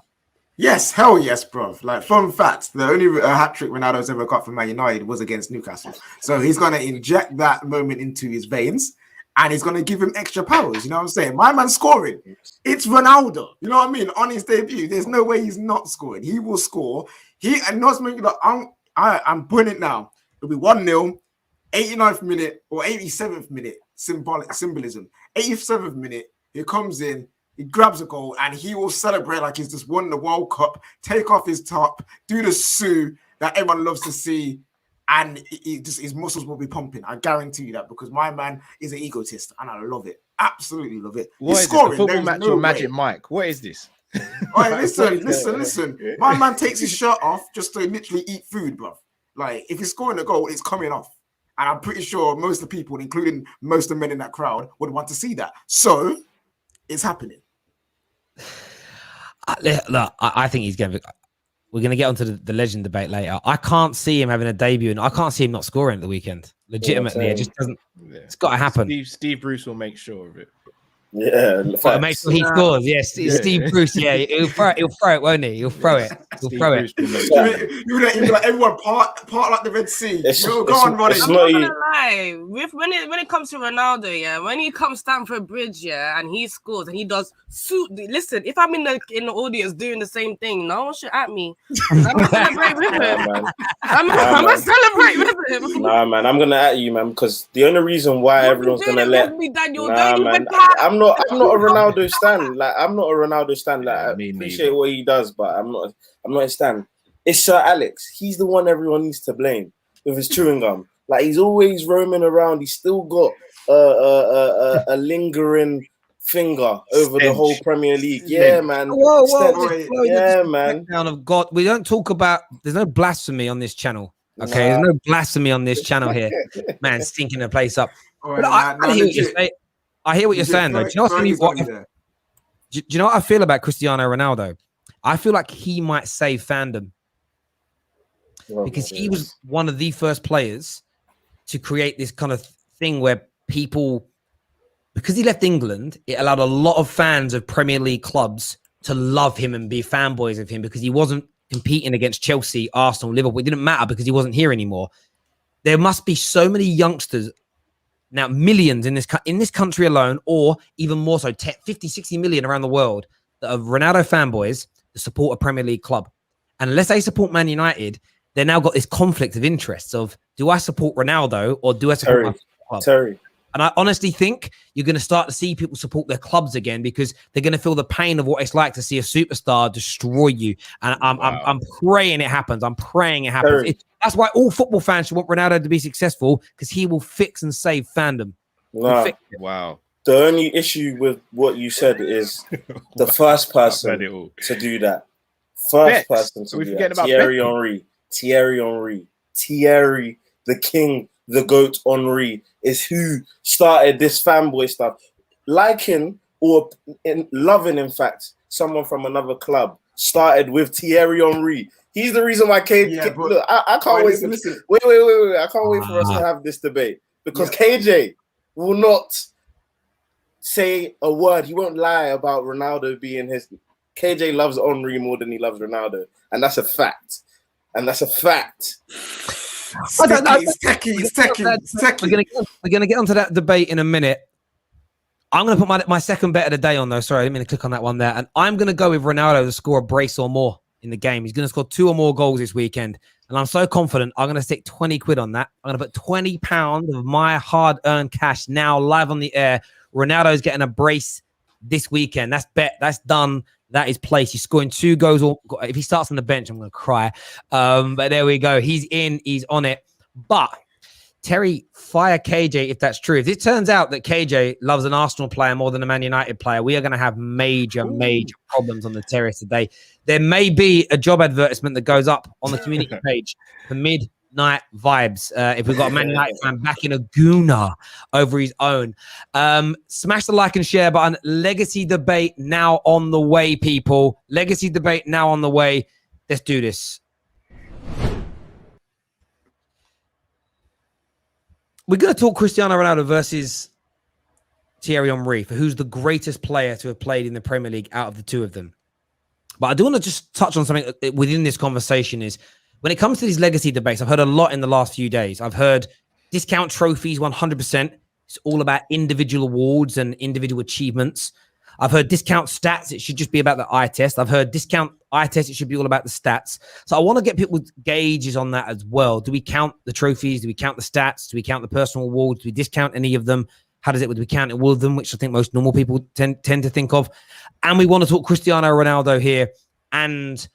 Yes, hell yes, bro. Like, fun fact, the only hat-trick Ronaldo's ever got for Man United was against Newcastle. So he's going to inject that moment into his veins and he's going to give him extra powers. You know what I'm saying? My man's scoring. It's Ronaldo. You know what I mean? On his debut, there's no way he's not scoring. He will score. I'm putting it now. It'll be 1-0, 89th minute or 87th minute. Symbolism. 87th minute, he comes in, he grabs a goal, and he will celebrate like he's just won the World Cup, take off his top, do the sue that everyone loves to see, and his muscles will be pumping. I guarantee you that because my man is an egotist, and I love it. Absolutely love it. What is scoring. This, football match or Magic Mike? What is this? All right, listen. My man takes his shirt off just to literally eat food, bro. Like, if he's scoring a goal, it's coming off. And I'm pretty sure most of the people, including most of the men in that crowd, would want to see that. So it's happening. Look, I think he's going to. We're going to get onto the legend debate later. I can't see him having a debut, and I can't see him not scoring at the weekend. Legitimately, it just doesn't. Yeah. It's got to happen. Steve Bruce will make sure of it. Yeah, make sure he scores. Yes, Steve Bruce. Yeah, he'll throw it, won't he? He'll throw it. He'll throw it. You'll like everyone part like the Red Sea. Go on, Ronnie. I'm not gonna lie. When it comes to Ronaldo, yeah, when he comes Stamford Bridge, yeah, and he scores and he does suit. Listen, if I'm in the audience doing the same thing, no one should at me. I'm gonna celebrate with him. I'm gonna celebrate with him. Nah, man, I'm gonna at you, man, because the only reason why everyone's gonna let me, Daniel, man, I'm not a Ronaldo stan. Like, I'm not a Ronaldo stan. Like, I appreciate what he does, but I'm not a stan. It's Sir Alex. He's the one everyone needs to blame with his chewing gum. Like, he's always roaming around. He's still got a lingering finger over the whole Premier League. Yeah, man. Whoa, man. Of God, we don't talk about. There's no blasphemy on this channel. Okay, there's no blasphemy on this channel here. Man, stinking the place up. I hear what you're saying, though. Do you know what I feel about Cristiano Ronaldo? I feel like he might save fandom because he was one of the first players to create this kind of thing where people, because he left England, it allowed a lot of fans of Premier League clubs to love him and be fanboys of him because he wasn't competing against Chelsea, Arsenal, Liverpool. It didn't matter because he wasn't here anymore. there must be so many youngsters now, millions in this country alone, or even more so, 50, 60 million around the world that are Ronaldo fanboys that support a Premier League club. And unless they support Man United, they've now got this conflict of interests of, do I support Ronaldo or do I support my club? Terry. And I honestly think you're going to start to see people support their clubs again because they're going to feel the pain of what it's like to see a superstar destroy you. And I'm praying it happens. I'm praying it happens. That's why all football fans should want Ronaldo to be successful, because he will fix and save fandom. Nah. Wow. The only issue with what you said is the first person to do that. First person to do that. Thierry Henry. Thierry, the king, the GOAT Henry is who started this fanboy stuff. Liking or loving, in fact, someone from another club started with Thierry Henry. He's the reason why KJ. Look, I can't wait. Wait. I can't wait for us to have this debate because KJ will not say a word. He won't lie about Ronaldo being his. KJ loves Henry more than he loves Ronaldo, and that's a fact. It's techie. We're gonna get onto that debate in a minute. I'm gonna put my second bet of the day on though. Sorry, I didn't mean to click on that one there. And I'm gonna go with Ronaldo to score a brace or more in the game. He's gonna score 2 or more goals this weekend. And I'm so confident I'm gonna stick 20 quid on that. I'm gonna put £20 of my hard-earned cash now live on the air. Ronaldo's getting a brace this weekend. That's bet. That's done. That is placed. He's scoring 2 goals. If he starts on the bench, I'm going to cry. But there we go. He's in. He's on it. But Terry, fire KJ if that's true. If it turns out that KJ loves an Arsenal player more than a Man United player, we are going to have major problems on the terrace today. There may be a job advertisement that goes up on the community page for midnight vibes. If we've got a Man United fan back in a gooner over his own. Smash the like and share button. Legacy debate now on the way, people. Legacy debate now on the way. Let's do this. We're going to talk Cristiano Ronaldo versus Thierry Henry for who's the greatest player to have played in the Premier League out of the two of them. But I do want to just touch on something within this conversation is when it comes to these legacy debates, I've heard a lot in the last few days. I've heard discount trophies 100%. It's all about individual awards and individual achievements. I've heard discount stats. It should just be about the eye test. I've heard discount eye test. It should be all about the stats. So I want to get people's gauges on that as well. Do we count the trophies? Do we count the stats? Do we count the personal awards? Do we discount any of them? How does it? Do we count all of them, which I think most normal people tend to think of? And we want to talk Cristiano Ronaldo here and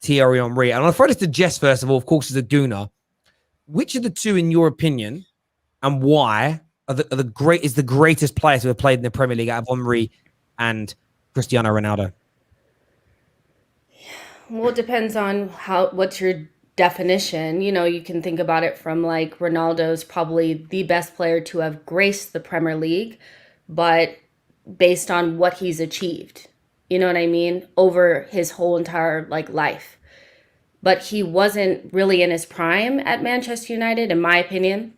Thierry Henry. And I'll throw this to Jess first of all, of course, as a gooner. Which of the two, in your opinion, and why is the greatest player to have played in the Premier League out of Henry and Cristiano Ronaldo? Well, it depends on what's your definition. You know, you can think about it from like Ronaldo's probably the best player to have graced the Premier League, but based on what he's achieved, you know what I mean, over his whole entire life. But he wasn't really in his prime at Manchester United, in my opinion.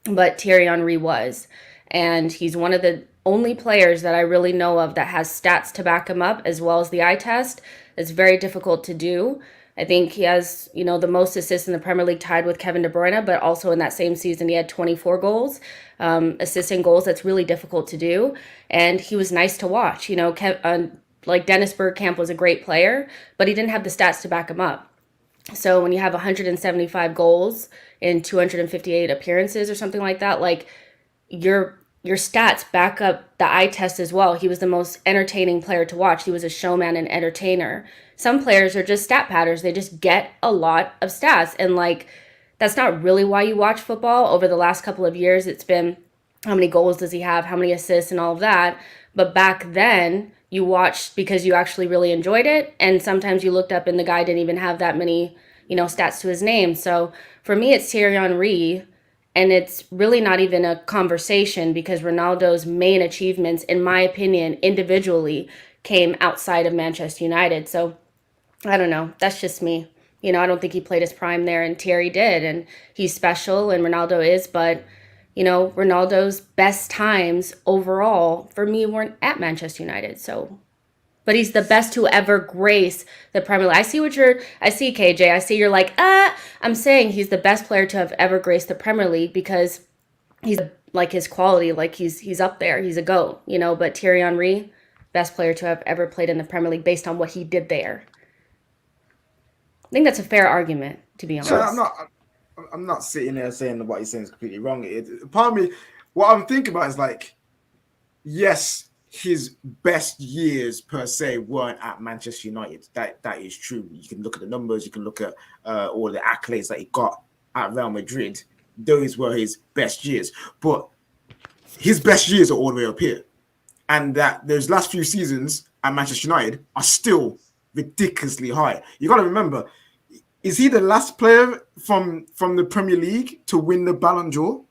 But Thierry Henry was. And he's one of the only players that I really know of that has stats to back him up, as well as the eye test. It's very difficult to do. I think he has, the most assists in the Premier League, tied with Kevin De Bruyne, but also in that same season, he had 24 goals, assisting goals. That's really difficult to do. And he was nice to watch. Dennis Bergkamp was a great player, but he didn't have the stats to back him up. So when you have 175 goals in 258 appearances or something like that, your stats back up the eye test as well. He was the most entertaining player to watch. He was a showman and entertainer. Some players are just stat patters. They just get a lot of stats. And that's not really why you watch football. Over the last couple of years, it's been how many goals does he have, how many assists and all of that. But back then, you watched because you actually really enjoyed it. And sometimes you looked up and the guy didn't even have that many, stats to his name. So for me, it's Thierry Henry. And it's really not even a conversation because Ronaldo's main achievements, in my opinion, individually came outside of Manchester United. So I don't know. That's just me. I don't think he played his prime there, and Thierry did. And he's special and Ronaldo is. But, Ronaldo's best times overall for me weren't at Manchester United. So, but he's the best to ever grace the Premier League. I see KJ. I see you're like, I'm saying he's the best player to have ever graced the Premier League because he's like his quality, like he's up there. He's a GOAT, you know, but Thierry Henry, best player to have ever played in the Premier League based on what he did there. I think that's a fair argument, to be honest. So I'm not sitting there saying what he's saying is completely wrong. Part of me, what I'm thinking about is like, yes, his best years per se weren't at Manchester United. That is true. You can look at the numbers. You can look at all the accolades that he got at Real Madrid. Those were his best years. But his best years are all the way up here. And that those last few seasons at Manchester United are still ridiculously high. You got to remember, is he the last player from the Premier League to win the Ballon d'Or?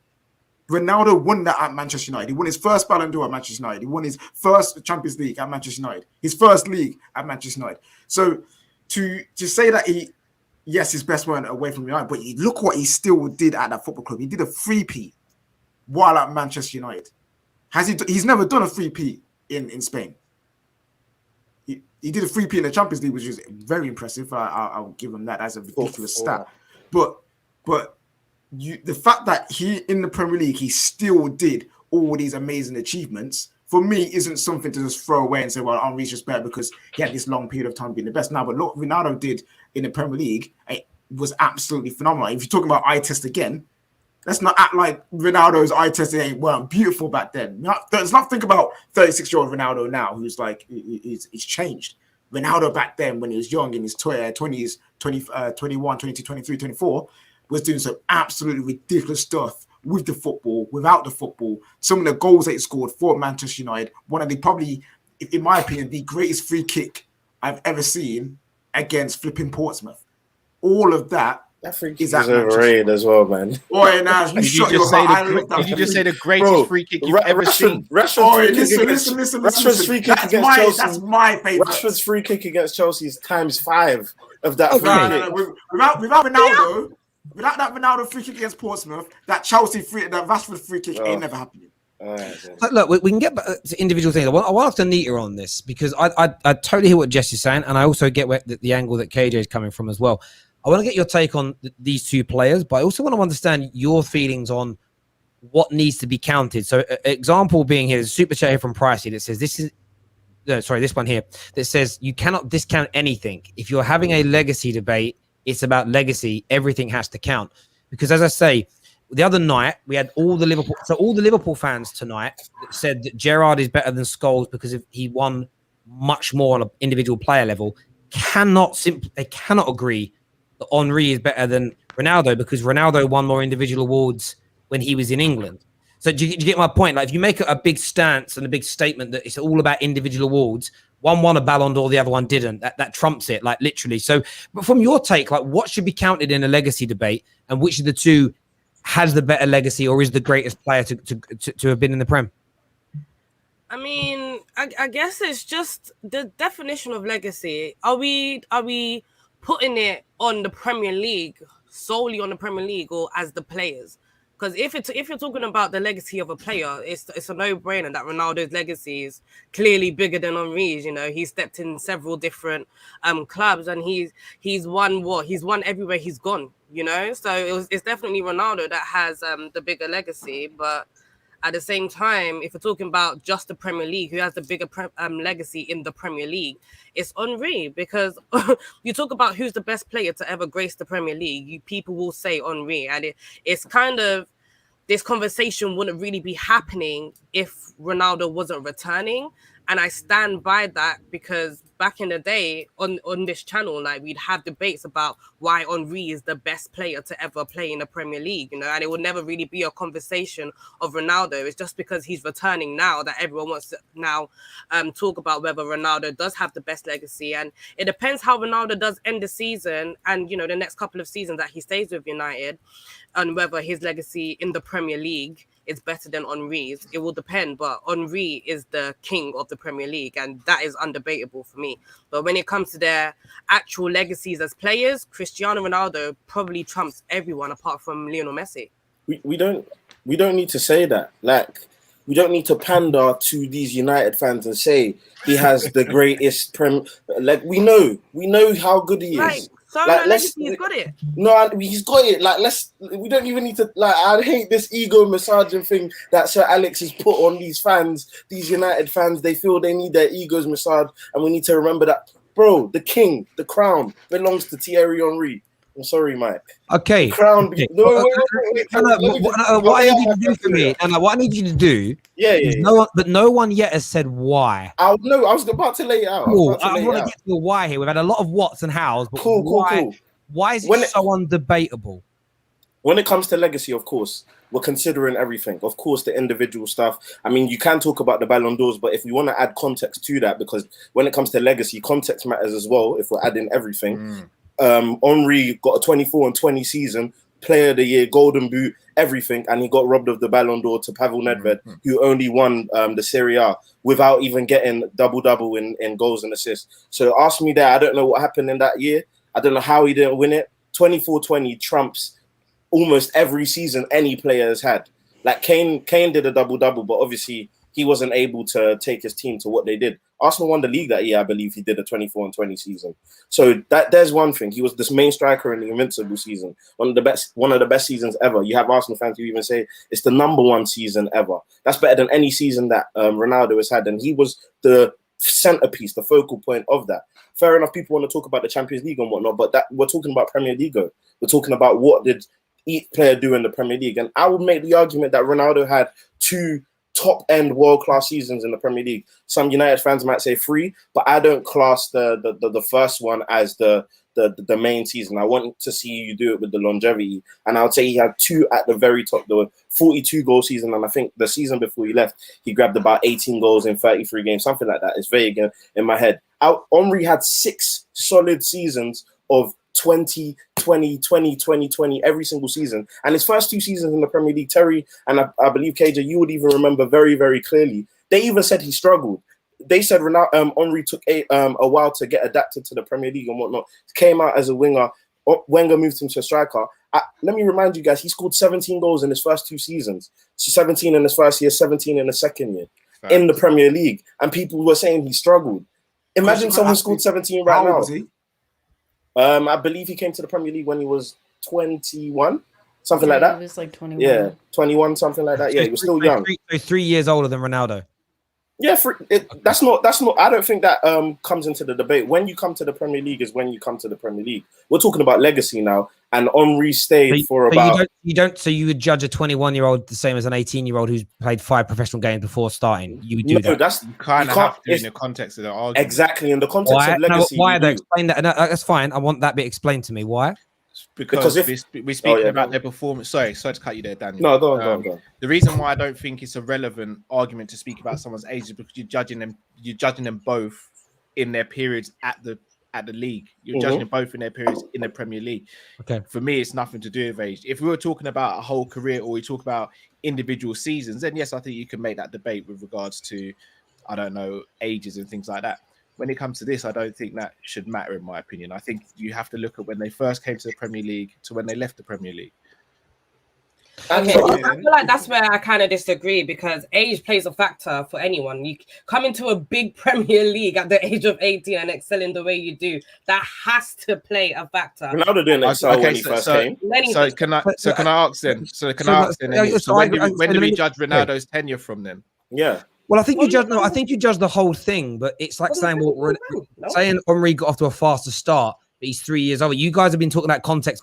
Ronaldo won that at Manchester United. He won his first Ballon d'Or at Manchester United. He won his first Champions League at Manchester United. His first league at Manchester United. So to say that his best weren't away from United, but look what he still did at that football club. He did a 3P while at Manchester United. He's never done a 3P in Spain. He did a 3P in the Champions League, which is very impressive. I'll give him that as a ridiculous stat. But the fact that he in the Premier League he still did all these amazing achievements for me isn't something to just throw away and say, well, Henry's just better because he had this long period of time being the best. Now, but look, Ronaldo did in the Premier League, it was absolutely phenomenal. If you're talking about eye test again, let's not act like Ronaldo's eye test weren't beautiful back then. Let's not think about 36-year-old Ronaldo now, who's like he's changed. Ronaldo back then, when he was young in his 20s, 21, 22, 23, 24, was doing some absolutely ridiculous stuff with the football, without the football. Some of the goals that he scored for Manchester United, one of the probably, in my opinion, the greatest free kick I've ever seen against flipping Portsmouth. All of that free kick is overrated as well, man. Boy, now you Did you just say the greatest free kick you've ever seen? Rashford's free kick against Chelsea. That's my favorite. Rashford's free kick against Chelsea is ×5 of that free kick. Without Ronaldo, without that Ronaldo free kick against Portsmouth, that Rashford free kick ain't never happening. Look, we can get back to individual things. I want to Anita on this because I totally hear what Jess is saying, and I also get where the angle that KJ is coming from as well. I want to get your take on these two players, but I also want to understand your feelings on what needs to be counted. So, example being here, there's a super chat here from Pricey that says this one here that says you cannot discount anything. If you're having a legacy debate, it's about legacy. Everything has to count. Because as I say, the other night we had all the Liverpool fans tonight that said that Gerrard is better than Scholes because he won much more on an individual player level. They cannot agree that Henry is better than Ronaldo because Ronaldo won more individual awards when he was in England. So do you get my point? Like if you make a big stance and a big statement that it's all about individual awards, one won a Ballon d'Or, the other one didn't. That trumps it, like literally. So, but from your take, like what should be counted in a legacy debate, and which of the two has the better legacy or is the greatest player to have been in the Prem? I mean, I guess it's just the definition of legacy. Are we putting it on the Premier League, solely on the Premier League, or as the players? Because if you're talking about the legacy of a player, it's a no-brainer that Ronaldo's legacy is clearly bigger than Henry's. You know, he stepped in several different clubs, and he's won what? He's won everywhere he's gone. You know, so it's definitely Ronaldo that has the bigger legacy. But at the same time, if we're talking about just the Premier League, who has the bigger legacy in the Premier League, it's Henry. Because you talk about who's the best player to ever grace the Premier League, people will say Henry. And it's kind of, this conversation wouldn't really be happening if Ronaldo wasn't returning. And I stand by that because back in the day on this channel, like we'd have debates about why Henry is the best player to ever play in the Premier League, you know, and it would never really be a conversation of Ronaldo. It's just because he's returning now that everyone wants to now talk about whether Ronaldo does have the best legacy. And it depends how Ronaldo does end the season and, you know, the next couple of seasons that he stays with United, and whether his legacy in the Premier League is better than Henry's. It will depend, but Henry is the king of the Premier League, and that is undebatable for me. But when it comes to their actual legacies as players, Cristiano Ronaldo probably trumps everyone apart from Lionel Messi. We don't need to say that. Like, We don't need to pander to these United fans and say he has the greatest Like we know how good he Like, is. so Like, he's got it. No, he's got it. Like, we don't even need to. Like, I hate this ego massaging thing that Sir Alex has put on these fans, these United fans. They feel they need their egos massaged, and we need to remember that, bro. The king, the crown belongs to Thierry Henry. I'm sorry, Mike. Okay. The crown. Okay. No, wait. What I need you to do for me, and what I need you to do, is no one yet has said why. I was about to lay it out. Cool. I want to get to the why here. We've had a lot of whats and hows, but cool. Why is it so undebatable? When it comes to legacy, of course, we're considering everything. Of course, the individual stuff. I mean, you can talk about the Ballon d'Ors, but if we want to add context to that, because when it comes to legacy, context matters as well. If we're adding everything. Henry got a 24 and 20 season, player of the year, golden boot, everything, and he got robbed of the Ballon d'Or to Pavel Nedved, who only won the Serie A without even getting double in goals and assists. So ask me that. I don't know what happened in that year. I don't know how he didn't win it. 24-20 trumps almost every season any player has had. Like Kane did a double-double, but obviously he wasn't able to take his team to what they did. Arsenal won the league that year, I believe he did a 24 and 20 season. So there's one thing. He was this main striker in the Invincible season, one of the best seasons ever. You have Arsenal fans who even say it's the number one season ever. That's better than any season that Ronaldo has had, and he was the centerpiece, the focal point of that. Fair enough, people want to talk about the Champions League and whatnot, but we're talking about Premier League. We're talking about what did each player do in the Premier League, and I would make the argument that Ronaldo had 2 top-end world-class seasons in the Premier League. Some United fans might say 3, but I don't class the first one as the main season. I want to see you do it with the longevity, and I would say he had 2 at the very top. The 42-goal season, and I think the season before he left, he grabbed about 18 goals in 33 games, something like that. It's vague in my head. Henry had 6 solid seasons of 20, 20, 20, 20, 20 every single season. And his first 2 seasons in the Premier League, Terry, and I believe KJ, you would even remember very, very clearly, they even said he struggled. They said Henry took a while to get adapted to the Premier League and whatnot. Came out as a winger. Wenger moved him to a striker. Let me remind you guys, he scored 17 goals in his first 2 seasons. So 17 in his first year, 17 in the second year in the Premier League. And people were saying he struggled. Imagine someone scored 17 right now. I believe he came to the Premier League when he was 21, something like that. He was like 21. Yeah, 21, something like that. Yeah, he was still young. 3 years older than Ronaldo. Yeah, that's not. I don't think that comes into the debate. When you come to the Premier League is when you come to the Premier League. We're talking about legacy now, and Henry stayed for about. So you would judge a 21-year-old the same as an 18-year-old who's played 5 professional games before starting. You would do that. You kind of have to in the context of the argument. Exactly, in the context of legacy. Why? Explain that. No, that's fine. I want that bit explained to me. Why? Because we're speaking about their performance. Sorry to cut you there, Daniel. No, go on. The reason why I don't think it's a relevant argument to speak about someone's age is because you're judging them both in their periods at the league. You're judging them both in their periods in the Premier League. Okay. For me, it's nothing to do with age. If we were talking about a whole career or we talk about individual seasons, then yes, I think you can make that debate with regards to, I don't know, ages and things like that. When it comes to this, I don't think that should matter, in my opinion. I think you have to look at when they first came to the Premier League to when they left the Premier League. Okay, I feel like that's where I kind of disagree, because age plays a factor for anyone. You come into a big Premier League at the age of 18 and excelling the way you do, that has to play a factor. Ronaldo didn't excel when he first came. So can I ask then? When do we judge Ronaldo's tenure from then? Yeah. Well, I think you judge the whole thing, but it's like saying saying Henry got off to a faster start, but he's 3 years old. You guys have been talking about context,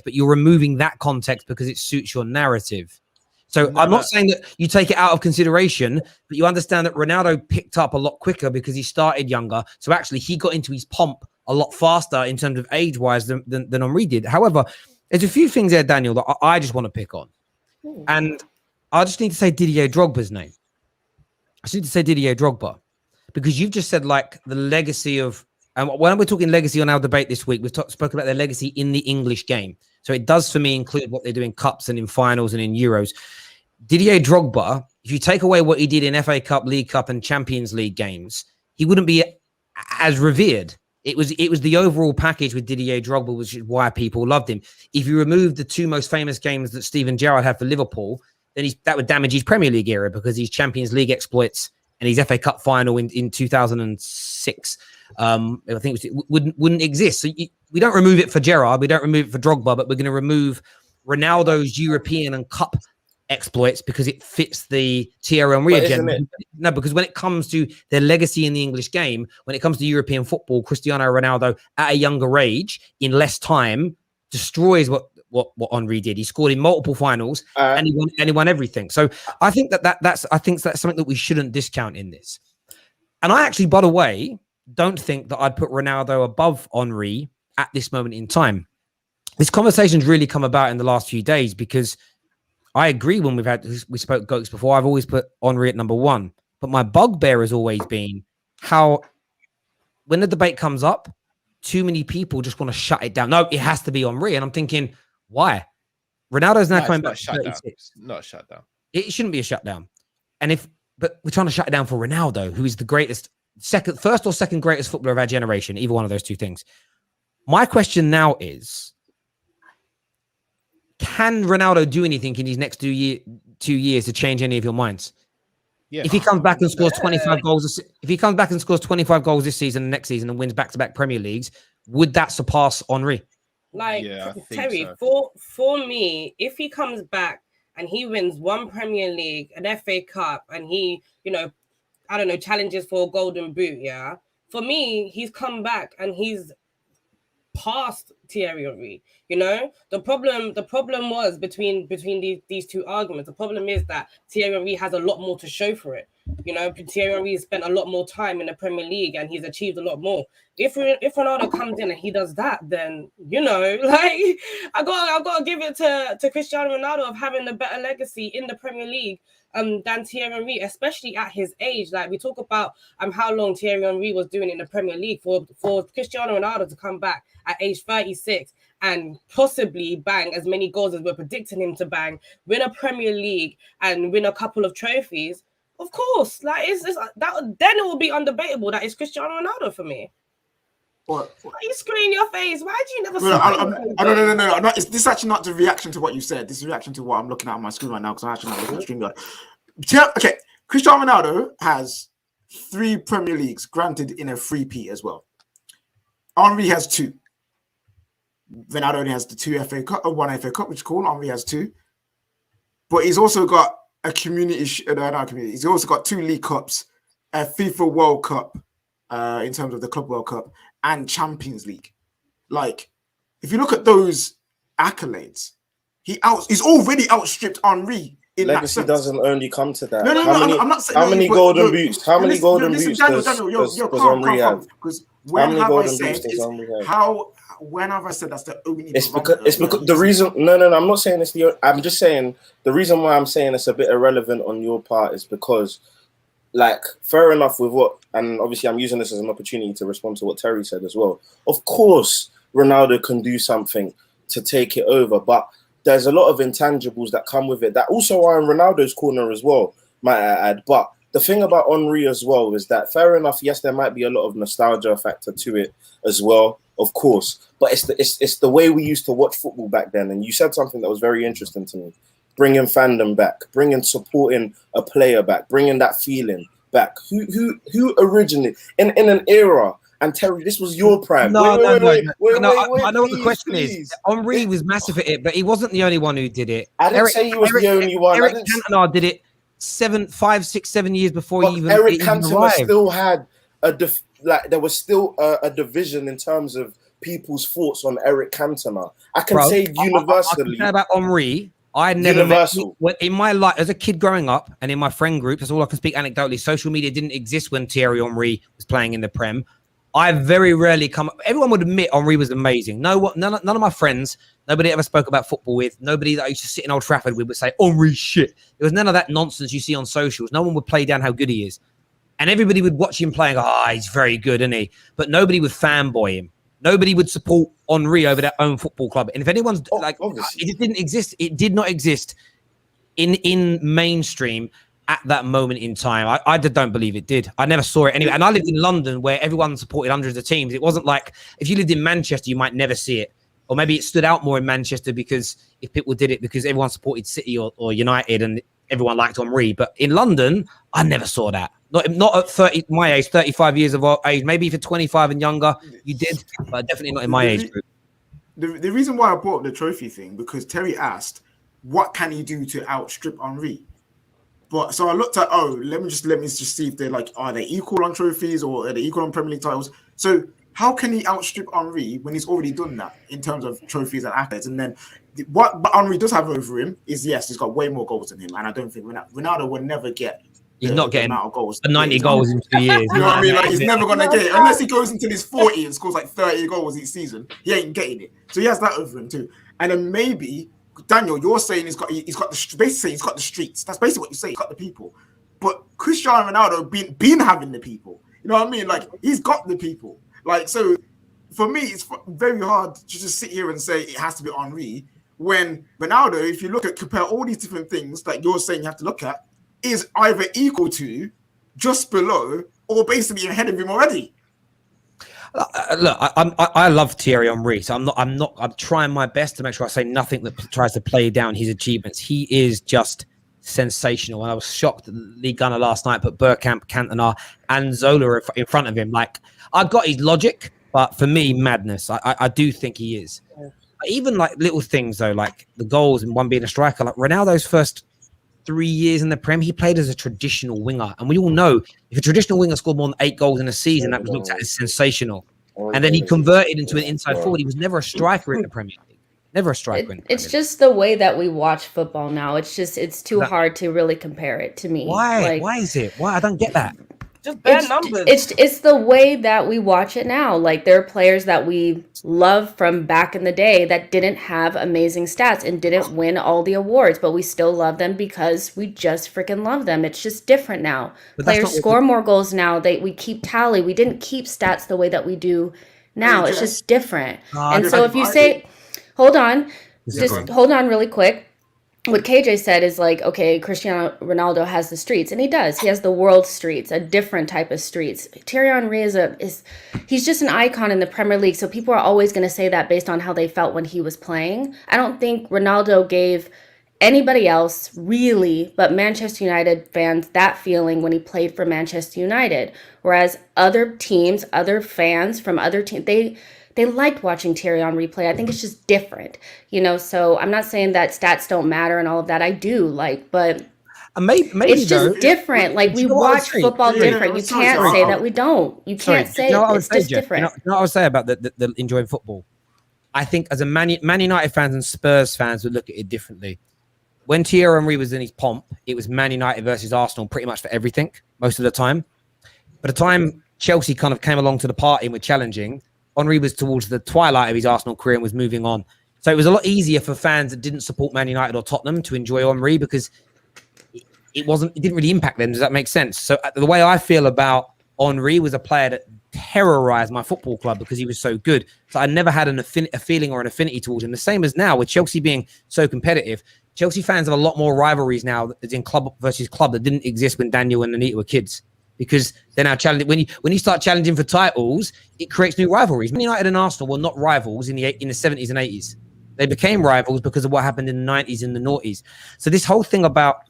but you're removing that context because it suits your narrative. So I'm not saying that you take it out of consideration, but you understand that Ronaldo picked up a lot quicker because he started younger. So actually, he got into his pomp a lot faster in terms of age-wise than Henry did. However, there's a few things there, Daniel, that I just want to pick on. And I just need to say Didier Drogba's name. I just need to say Didier Drogba, because you've just said like the legacy of, and when we're talking legacy on our debate this week, we've spoken about their legacy in the English game. So it does for me include what they do in cups and in finals and in Euros. Didier Drogba, if you take away what he did in FA Cup, League Cup and Champions League games, he wouldn't be as revered. It was the overall package with Didier Drogba, which is why people loved him. If you remove the 2 most famous games that Steven Gerrard had for Liverpool, then that would damage his Premier League era because his Champions League exploits and his FA Cup final in 2006, I think wouldn't exist. So we don't remove it for Gerrard, we don't remove it for Drogba, but we're going to remove Ronaldo's European and Cup exploits because it fits the Thierry Henry agenda. No, because when it comes to their legacy in the English game, when it comes to European football, Cristiano Ronaldo at a younger age, in less time, destroys what Henry did. He scored in multiple finals and he won everything. So I think that's something that we shouldn't discount in this. And I actually, by the way, don't think that I'd put Ronaldo above Henry at this moment in time. This conversation's really come about in the last few days because I agree when we spoke Goats before, I've always put Henry at number one. But my bugbear has always been how when the debate comes up, too many people just want to shut it down. No, it has to be Henry. And I'm thinking, why? Ronaldo's now coming back to 36. Not a shutdown. It shouldn't be a shutdown. But we're trying to shut it down for Ronaldo, who is the greatest, first or second greatest footballer of our generation, either one of those two things. My question now is, can Ronaldo do anything in his next 2 years to change any of your minds? Yeah. If he comes back and scores 25 goals, if he comes back and scores 25 goals this season and next season and wins back-to-back Premier Leagues, would that surpass Henry? Like, yeah, Terry, so. for me, if he comes back and he wins one Premier League, an FA Cup, and he, challenges for a Golden Boot, yeah, for me, he's come back and he's past Thierry Henry. The problem was between these two arguments. The problem is that Thierry Henry has a lot more to show for it. Thierry Henry has spent a lot more time in the Premier League and he's achieved a lot more. If Ronaldo comes in and he does that, then I got to give it to Cristiano Ronaldo of having a better legacy in the Premier League than Thierry Henry, especially at his age. Like, we talk about how long Thierry Henry was doing in the Premier League. For Cristiano Ronaldo to come back at age 36 and possibly bang as many goals as we're predicting him to bang, win a Premier League and win a couple of trophies, of course, then it will be undebatable that it's Cristiano Ronaldo for me. What? Why are you screwing your face? Why do you never No. This is actually not the reaction to what you said. This is a reaction to what I'm looking at on my screen right now because I'm actually not looking at the screen. Okay, Cristiano Ronaldo has 3 Premier Leagues, granted in a 3-peat as well. Henry has 2. Ronaldo only has the 2 FA Cup, or 1 FA Cup, which is cool. Henry has 2. But he's also got a he's also got 2 League Cups, a FIFA World Cup, in terms of the Club World Cup, and Champions League. Like, if you look at those accolades, he's already outstripped Henry in legacy that sense. Doesn't only come to that. I'm not saying how many golden boots? How many golden listen, boots Daniel, does calm, Henry have? Because How many golden boots does Henry have? When have I said that's the only? It's because the reason. No. I'm not saying it's the. I'm just saying the reason why I'm saying it's a bit irrelevant on your part is because, like, fair enough with what, and obviously I'm using this as an opportunity to respond to what Terry said as well. Of course, Ronaldo can do something to take it over, but there's a lot of intangibles that come with it that also are in Ronaldo's corner as well, might I add. But the thing about Henry as well is that, fair enough, yes, there might be a lot of nostalgia factor to it as well, of course. But it's the way we used to watch football back then. And you said something that was very interesting to me. Bringing fandom back, supporting a player back, bringing that feeling back. Who originally, in an era, and Terry, this was your prime. No. Wait, I know what the question please. is. Henry was massive at it, but he wasn't the only one who did it. I didn't say he was the only one. Eric Cantona did it 5, 6, 7 years before he even Eric even Cantona arrived. still had there was still a division in terms of people's thoughts on Eric Cantona. I can say universally. I can say about Henry, I never Universal. in my life as a kid growing up and in my friend group. That's all I can speak anecdotally. Social media didn't exist when Thierry Henry was playing in the Prem. I very rarely everyone would admit Henry was amazing. None of my friends, nobody ever spoke about football with, nobody that I used to sit in Old Trafford with would say Henry shit. There was none of that nonsense you see on socials. No one would play down how good he is. And everybody would watch him play and go, he's very good, isn't he? But nobody would fanboy him. Nobody would support Henry over their own football club. And if anyone's obviously. It just didn't exist. It did not exist in mainstream at that moment in time. I don't believe it did. I never saw it anyway. And I lived in London where everyone supported hundreds of teams. It wasn't like if you lived in Manchester, you might never see it. or maybe it stood out more in Manchester because if people did it because everyone supported City or United and everyone liked Henry. But in London, I never saw that. Not at 30, my age, 35 years of age. Maybe for 25 and younger, you did, but definitely not in my age group. The reason why I brought up the trophy thing, because Terry asked, what can he do to outstrip Henry? But so I looked at, let me just see if they're like, are they equal on trophies or are they equal on Premier League titles? So how can he outstrip Henry when he's already done that in terms of trophies and accolades? And then what Henry does have over him is, yes, he's got way more goals than him. And I don't think Ronaldo will never get He's not getting amount of goals. 90 goals in 2 years. You know what I mean? Like, he's never going to get it. Unless he goes into his 40 and scores like 30 goals each season, he ain't getting it. So he has that over him too. And then maybe, Daniel, you're saying he's got basically he's got the streets. That's basically what you say. He's got the people. But Cristiano Ronaldo been having the people. You know what I mean? Like, he's got the people. Like, so for me, it's very hard to just sit here and say it has to be Henry. When Ronaldo, if you compare all these different things that you're saying you have to look at, is either equal to, just below, or basically ahead of him already. Look, I love Thierry Henry, so I'm trying my best to make sure I say nothing that tries to play down his achievements. He is just sensational, and I was shocked that Lee Gunner last night put Bergkamp, Cantona, and Zola in front of him. Like, I got his logic, but for me, madness. I do think he is. Even like little things though, like the goals and one being a striker. Like Ronaldo's first 3 years in the Prem, he played as a traditional winger, and we all know if a traditional winger scored more than 8 goals in a season, that was looked at as sensational. And then he converted into an inside forward. He was never a striker in the Premier League. Never a striker. It's just the way that we watch football now. It's too hard to really compare it to me. Why? Like, why is it? Why? I don't get that. Just bare numbers. It's the way that we watch it now. Like, there are players that we love from back in the day that didn't have amazing stats and didn't win all the awards, but we still love them because we just freaking love them. It's just different now. But players score more goals now. We keep tally. We didn't keep stats the way that we do now. It's just different. And so if you say, hold on really quick. What KJ said is like, okay, Cristiano Ronaldo has the streets, and he does. He has the world streets, a different type of streets. Thierry Henry he's just an icon in the Premier League, so people are always going to say that based on how they felt when he was playing. I don't think Ronaldo gave anybody else really, but Manchester United fans, that feeling when he played for Manchester United. Whereas other teams, other fans from other teams, they liked watching Thierry Henry play. I think it's just different, so I'm not saying that stats don't matter and all of that. I do, but maybe it's just different. Like, we watch football different. You can't say that we don't. You can't say it's just different. You know what I would say about the enjoying football? I think as a Man United fans and Spurs fans would look at it differently. When Thierry Henry was in his pomp, it was Man United versus Arsenal pretty much for everything, most of the time. By the time Chelsea kind of came along to the party and were challenging, Henry was towards the twilight of his Arsenal career and was moving on. So it was a lot easier for fans that didn't support Man United or Tottenham to enjoy Henry because it didn't really impact them. Does that make sense? So the way I feel about Henry was a player that terrorized my football club because he was so good. So I never had a feeling or an affinity towards him. The same as now with Chelsea being so competitive. Chelsea fans have a lot more rivalries now as in club versus club that didn't exist when Daniel and Anita were kids. Because they're now challenging. When you start challenging for titles, it creates new rivalries. Man United and Arsenal were not rivals in the 70s and 80s. They became rivals because of what happened in the 90s and the noughties. So this whole thing about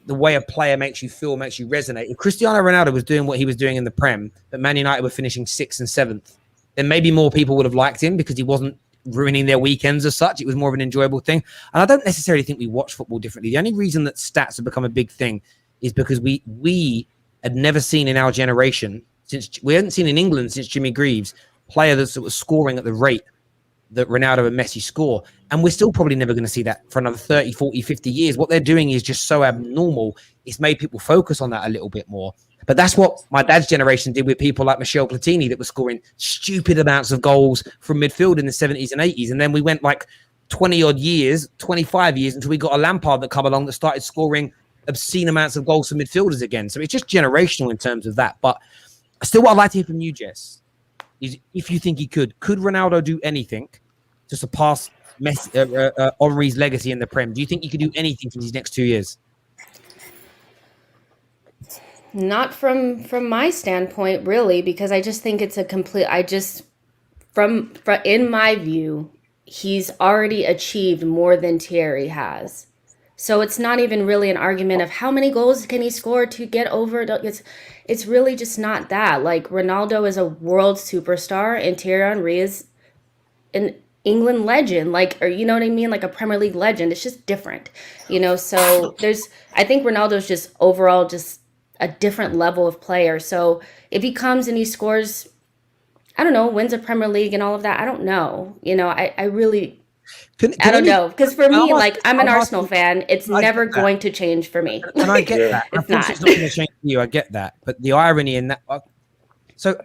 the way a player makes you feel, makes you resonate. If Cristiano Ronaldo was doing what he was doing in the Prem, but Man United were finishing 6th and 7th, then maybe more people would have liked him because he wasn't ruining their weekends as such. It was more of an enjoyable thing. And I don't necessarily think we watch football differently. The only reason that stats have become a big thing is because we had never seen in our generation, since we hadn't seen in England since Jimmy Greaves, player that's sort of scoring at the rate that Ronaldo and Messi score. And we're still probably never going to see that for another 30, 40, 50 years. What they're doing is just so abnormal. It's made people focus on that a little bit more. But that's what my dad's generation did with people like Michel Platini that were scoring stupid amounts of goals from midfield in the 70s and 80s. And then we went like 20 odd years, 25 years until we got a Lampard that come along that started scoring obscene amounts of goals for midfielders again. So it's just generational in terms of that. But still, what I'd like to hear from you, Jess, is if you think he could Ronaldo do anything to surpass Henry's legacy in the Prem? Do you think he could do anything for these next 2 years? Not from my standpoint, really, because I just think it's a complete. from in my view, he's already achieved more than Thierry has. So it's not even really an argument of how many goals can he score to get over. It's really just not that. Like, Ronaldo is a world superstar and Thierry Henry is an England legend, like, or you know what I mean? Like a Premier League legend. It's just different, you know? So I think Ronaldo's just overall just a different level of player. So if he comes and he scores, I don't know, wins a Premier League and all of that, I don't know. You know, I really, I don't know. Because for me, like, I'm an Arsenal fan. It's never going to change for me. And I get that. It's Of course not. it's not going to change for you. I get that. But the irony in that. So,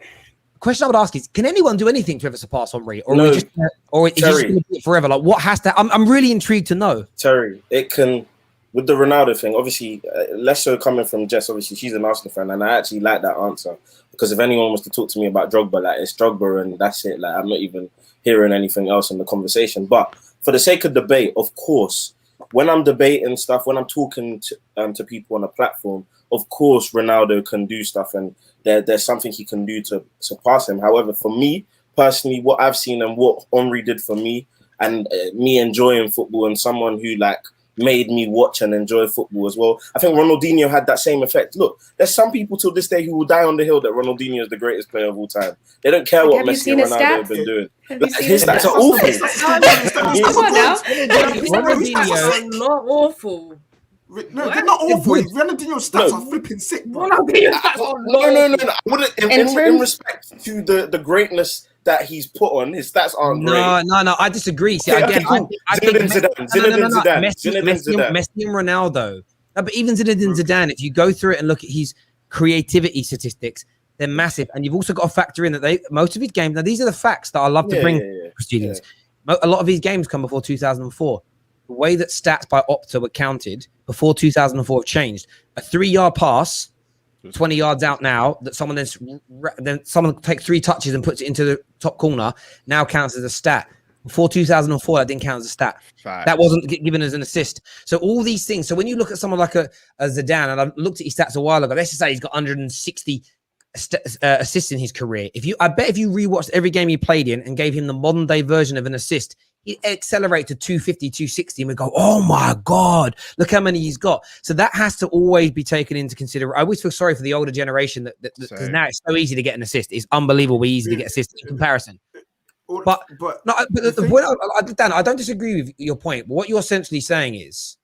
question I would ask is: can anyone do anything to ever surpass Henry, or No. is it just going to be forever? Like, what has to? I'm really intrigued to know. Terry, it can, with the Ronaldo thing, obviously, less so coming from Jess. Obviously, she's an Arsenal fan, and I actually like that answer because if anyone was to talk to me about Drogba, like, it's Drogba and that's it. Like, I'm not even hearing anything else in the conversation. But for the sake of debate, of course, when I'm debating stuff, when I'm talking to people on a platform, of course, Ronaldo can do stuff, and there's something he can do to surpass him. However, for me personally, what I've seen and what Henry did for me, and me enjoying football, and someone who like made me watch and enjoy football as well, I think Ronaldinho had that same effect. Look, there's some people till this day who will die on the hill that Ronaldinho is the greatest player of all time. They don't care what Have you Messi seen and his Ronaldo have stats? been doing. Have you Like, seen his his stats are stats? awful. Come on now. Ronaldinho not awful. No, they're not awful. Ronaldinho's stats are flipping sick, bro. Ronaldinho's stats are No. I wouldn't, in terms- respect to the greatness that he's put on, his stats aren't great. No. I disagree. See, Okay, again, cool. I think Zinedine Zidane. Messi and Ronaldo. No, but even Zinedine Zidane, if you go through it and look at his creativity statistics, they're massive. And you've also got to factor in that most of his games. Now, these are the facts that I love to bring to students. A lot of his games come before 2004. The way that stats by Opta were counted before 2004 have changed. A 3-yard pass, 20 yards out now, that someone then someone takes 3 touches and puts it into the top corner, now counts as a stat. Before 2004, that didn't count as a stat. Facts. That wasn't given as an assist. So all these things. So when you look at someone like a Zidane, and I looked at his stats a while ago, let's just say he's got 160 assists in his career. I bet if you rewatched every game he played in and gave him the modern day version of an assist, he'd accelerate to 250, 260, and we go, oh my God, look how many he's got. So that has to always be taken into consideration. I always feel sorry for the older generation because now it's so easy to get an assist. It's unbelievably easy to get assists in comparison. But the point, Dan, I don't disagree with your point. But what you're essentially saying is,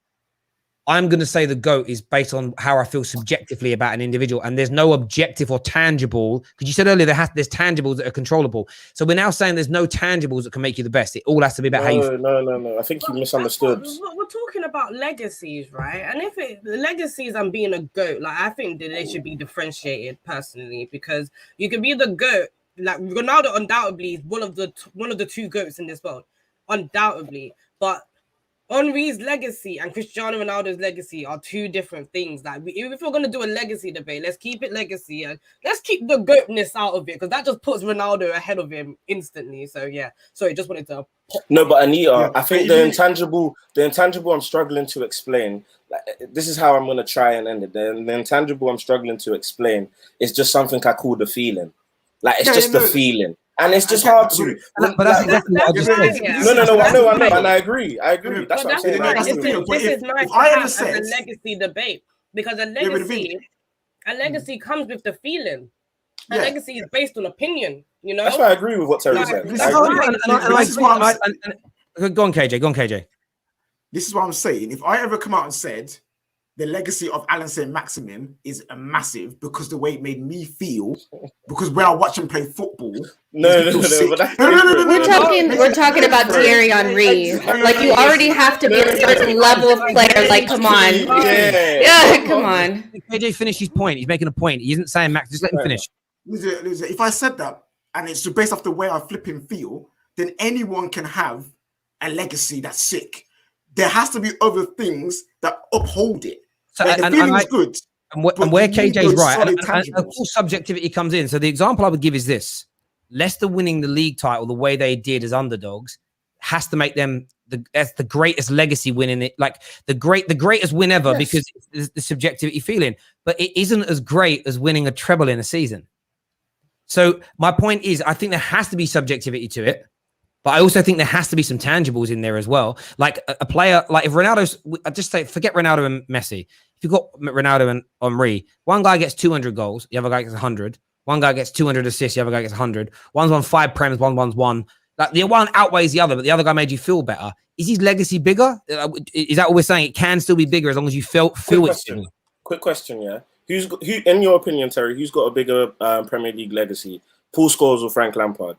I'm going to say the GOAT is based on how I feel subjectively about an individual, and there's no objective or tangible. Because you said earlier there's tangibles that are controllable. So we're now saying there's no tangibles that can make you the best. It all has to be about how you feel. No. I think you misunderstood. We're talking about legacies, right? And if the legacies and being a GOAT, like, I think that they should be differentiated personally, because you can be the GOAT. Like, Ronaldo undoubtedly is one of the 2 GOATs in this world, undoubtedly. But Henry's legacy and Cristiano Ronaldo's legacy are 2 different things. Like, if we're going to do a legacy debate, let's keep it legacy and let's keep the GOATness out of it, because that just puts Ronaldo ahead of him instantly. So yeah, sorry, just wanted to pop. No, but Anita, I think the intangible I'm struggling to explain. Like, this is how I'm going to try and end it. The intangible I'm struggling to explain is just something I call the feeling. Like, it's just the feeling. And it's just hard to. But that's exactly what I just said. No, I know, and I agree. That's what I'm saying. That's the thing. This is nice if I ever as said a legacy debate, because a legacy comes with the feeling. A legacy is based on opinion. You know. That's why I agree with what Terry said. Go on, KJ. This is what I'm saying. If I ever come out and said the legacy of Alan Saint-Maximin is a massive, because the way it made me feel, because when I watch him play football, we're talking about Thierry Henry. Like, you already have to be a certain level of player. Like, come on. Yeah, come on. KJ finished his point. He's making a point. He isn't saying Max. Just let him finish. If I said that, and it's based off the way I flip and feel, then anyone can have a legacy that's sick. There has to be other things that uphold it. So, like, the feeling's good. And where KJ's right, and of course subjectivity comes in. So the example I would give is this: Leicester winning the league title the way they did as underdogs has to make them that's the greatest legacy win in it, like the greatest win ever, because it's the subjectivity feeling. But it isn't as great as winning a treble in a season. So my point is, I think there has to be subjectivity to it, but I also think there has to be some tangibles in there as well. Like a player, like if Ronaldo's, I just say, forget Ronaldo and Messi. If you've got Ronaldo and Henry, one guy gets 200 goals, the other guy gets 100. One guy gets 200 assists, the other guy gets 100. One's won 5 Prems, one's won. Like the one outweighs the other, but the other guy made you feel better. Is his legacy bigger? Is that what we're saying? It can still be bigger as long as you feel it. Quick question, yeah. Who, in your opinion, Terry, who's got a bigger Premier League legacy? Paul Scholes or Frank Lampard?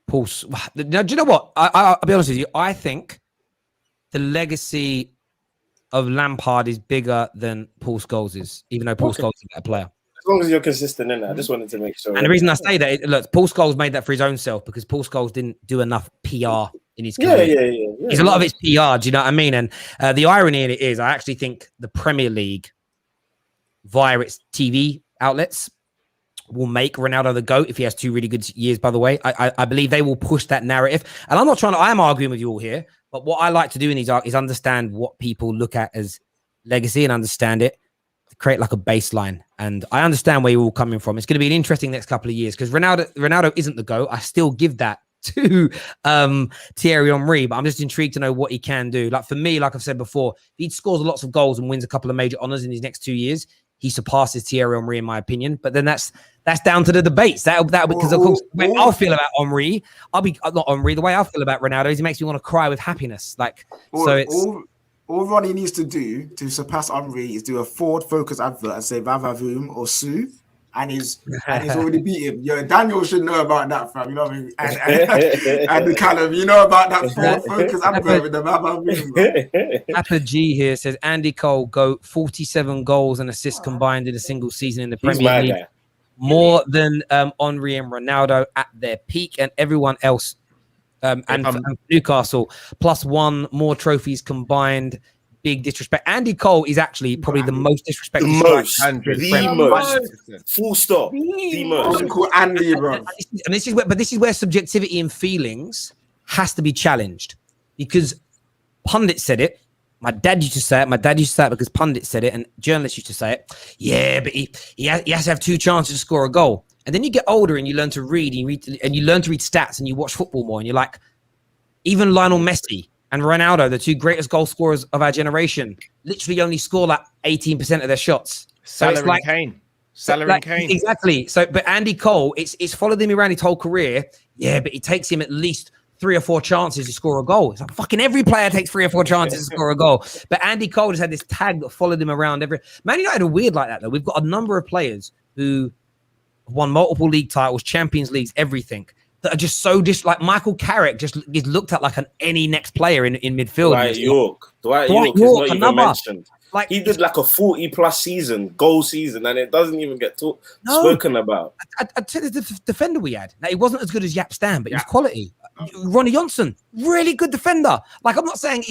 Paul. Now, do you know what? I'll be honest with you. I think the legacy of Lampard is bigger than Paul Scholes is, even though Paul Scholes is a better player. As long as you're consistent in that, I just wanted to make sure. And the reason I say that, look, Paul Scholes made that for his own self because Paul Scholes didn't do enough PR in his career. Yeah. A lot of it's PR, do you know what I mean? And the irony in it is I actually think the Premier League, via its TV outlets, will make Ronaldo the GOAT if he has 2 really good years, by the way. I believe they will push that narrative. And I am arguing with you all here, but what I like to do in these is understand what people look at as legacy and understand it, to create like a baseline. And I understand where you're all coming from. It's going to be an interesting next couple of years because Ronaldo isn't the GOAT. I still give that to Thierry Henry, but I'm just intrigued to know what he can do. Like for me, like I've said before, if he scores lots of goals and wins a couple of major honors in his next 2 years, he surpasses Thierry Henry in my opinion. But then that's down to the debates. That because of course the way I'll feel about Henry, not Henry. The way I feel about Ronaldo is he makes me want to cry with happiness. All Ronnie needs to do to surpass Henry is do a forward-focused advert and say Vavavoom or Sue, and he's already beat him. Yo, Daniel should know about that, fam. You know what I mean? And the Callum, you know about that forward-focused advert with the Vavavoom. Appa G here says Andy Cole GOAT, 47 goals and assists combined in a single season in the Premier League. Guy. More than Henry and Ronaldo at their peak, and everyone else. And Newcastle +1 more trophies combined. Big disrespect. Andy Cole is actually probably the most disrespected. The most. Full stop. The most. Call Andy, bro. And this is where subjectivity and feelings has to be challenged because pundits said it. My dad used to say it. Because pundits said it, and journalists used to say it. Yeah, but he has to have 2 chances to score a goal. And then you get older and you learn to read, and you learn to read stats and you watch football more. And you're like, even Lionel Messi and Ronaldo, the 2 greatest goal scorers of our generation, literally only score like 18% of their shots. Salah and Kane. Exactly. So, but Andy Cole, it's followed him around his whole career. Yeah, but it takes him at least 3 or 4 chances to score a goal. It's like fucking every player takes 3 or 4 chances to score a goal. But Andy Cole just had this tag that followed him around Man United are weird like that though. We've got a number of players who won multiple league titles, Champions Leagues, everything, that are just so like Michael Carrick just is looked at like any next player in midfield. Dwight York is not even mentioned. Like he did like a 40+ goal season, and it doesn't even get spoken about. I tell you the defender we had. Now, he wasn't as good as Jaap Stam, but he was quality. Ronnie Johnson, really good defender. Like I'm not saying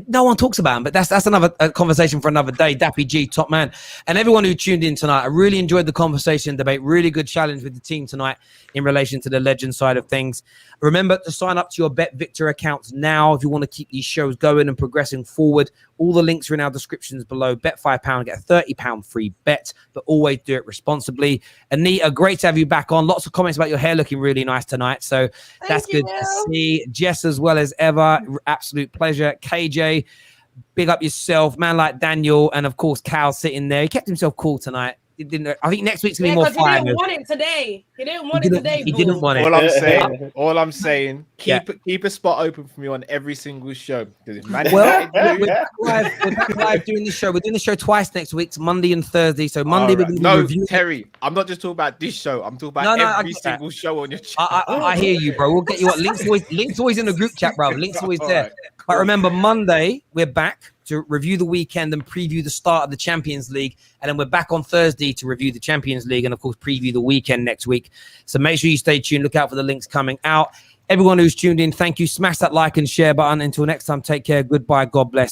no one talks about him, but that's another conversation for another day. Dappy G, top man, and everyone who tuned in tonight. I really enjoyed the conversation, debate. Really good challenge with the team tonight in relation to the legend side of things. Remember to sign up to your Bet Victor accounts now if you want to keep these shows going and progressing forward. All the links are in our descriptions below. Bet £5, get a £30 free bet, but always do it responsibly. Anita, great to have you back on. Lots of comments about your hair looking really nice tonight, so that's good to see. Jess as well as ever, absolute pleasure. KJ, big up yourself, man like Daniel, and of course Cal sitting there. He kept himself cool tonight. I think next week's gonna be more fire. He didn't want it today. He didn't want it today. He didn't want it. All I'm saying, keep a spot open for me on every single show. We're back live doing this show. We're doing the show twice next week, Monday and Thursday. So Monday we're going to review. Terry, I'm not just talking about this show. I'm talking about every single show on your channel. I hear you, bro. We'll get you what links always in the group chat, bro. Links always there. Right, cool. But remember, Monday we're back to review the weekend and preview the start of the Champions League. And then we're back on Thursday to review the Champions League and, of course, preview the weekend next week. So make sure you stay tuned. Look out for the links coming out. Everyone who's tuned in, thank you. Smash that like and share button. Until next time, take care. Goodbye. God bless.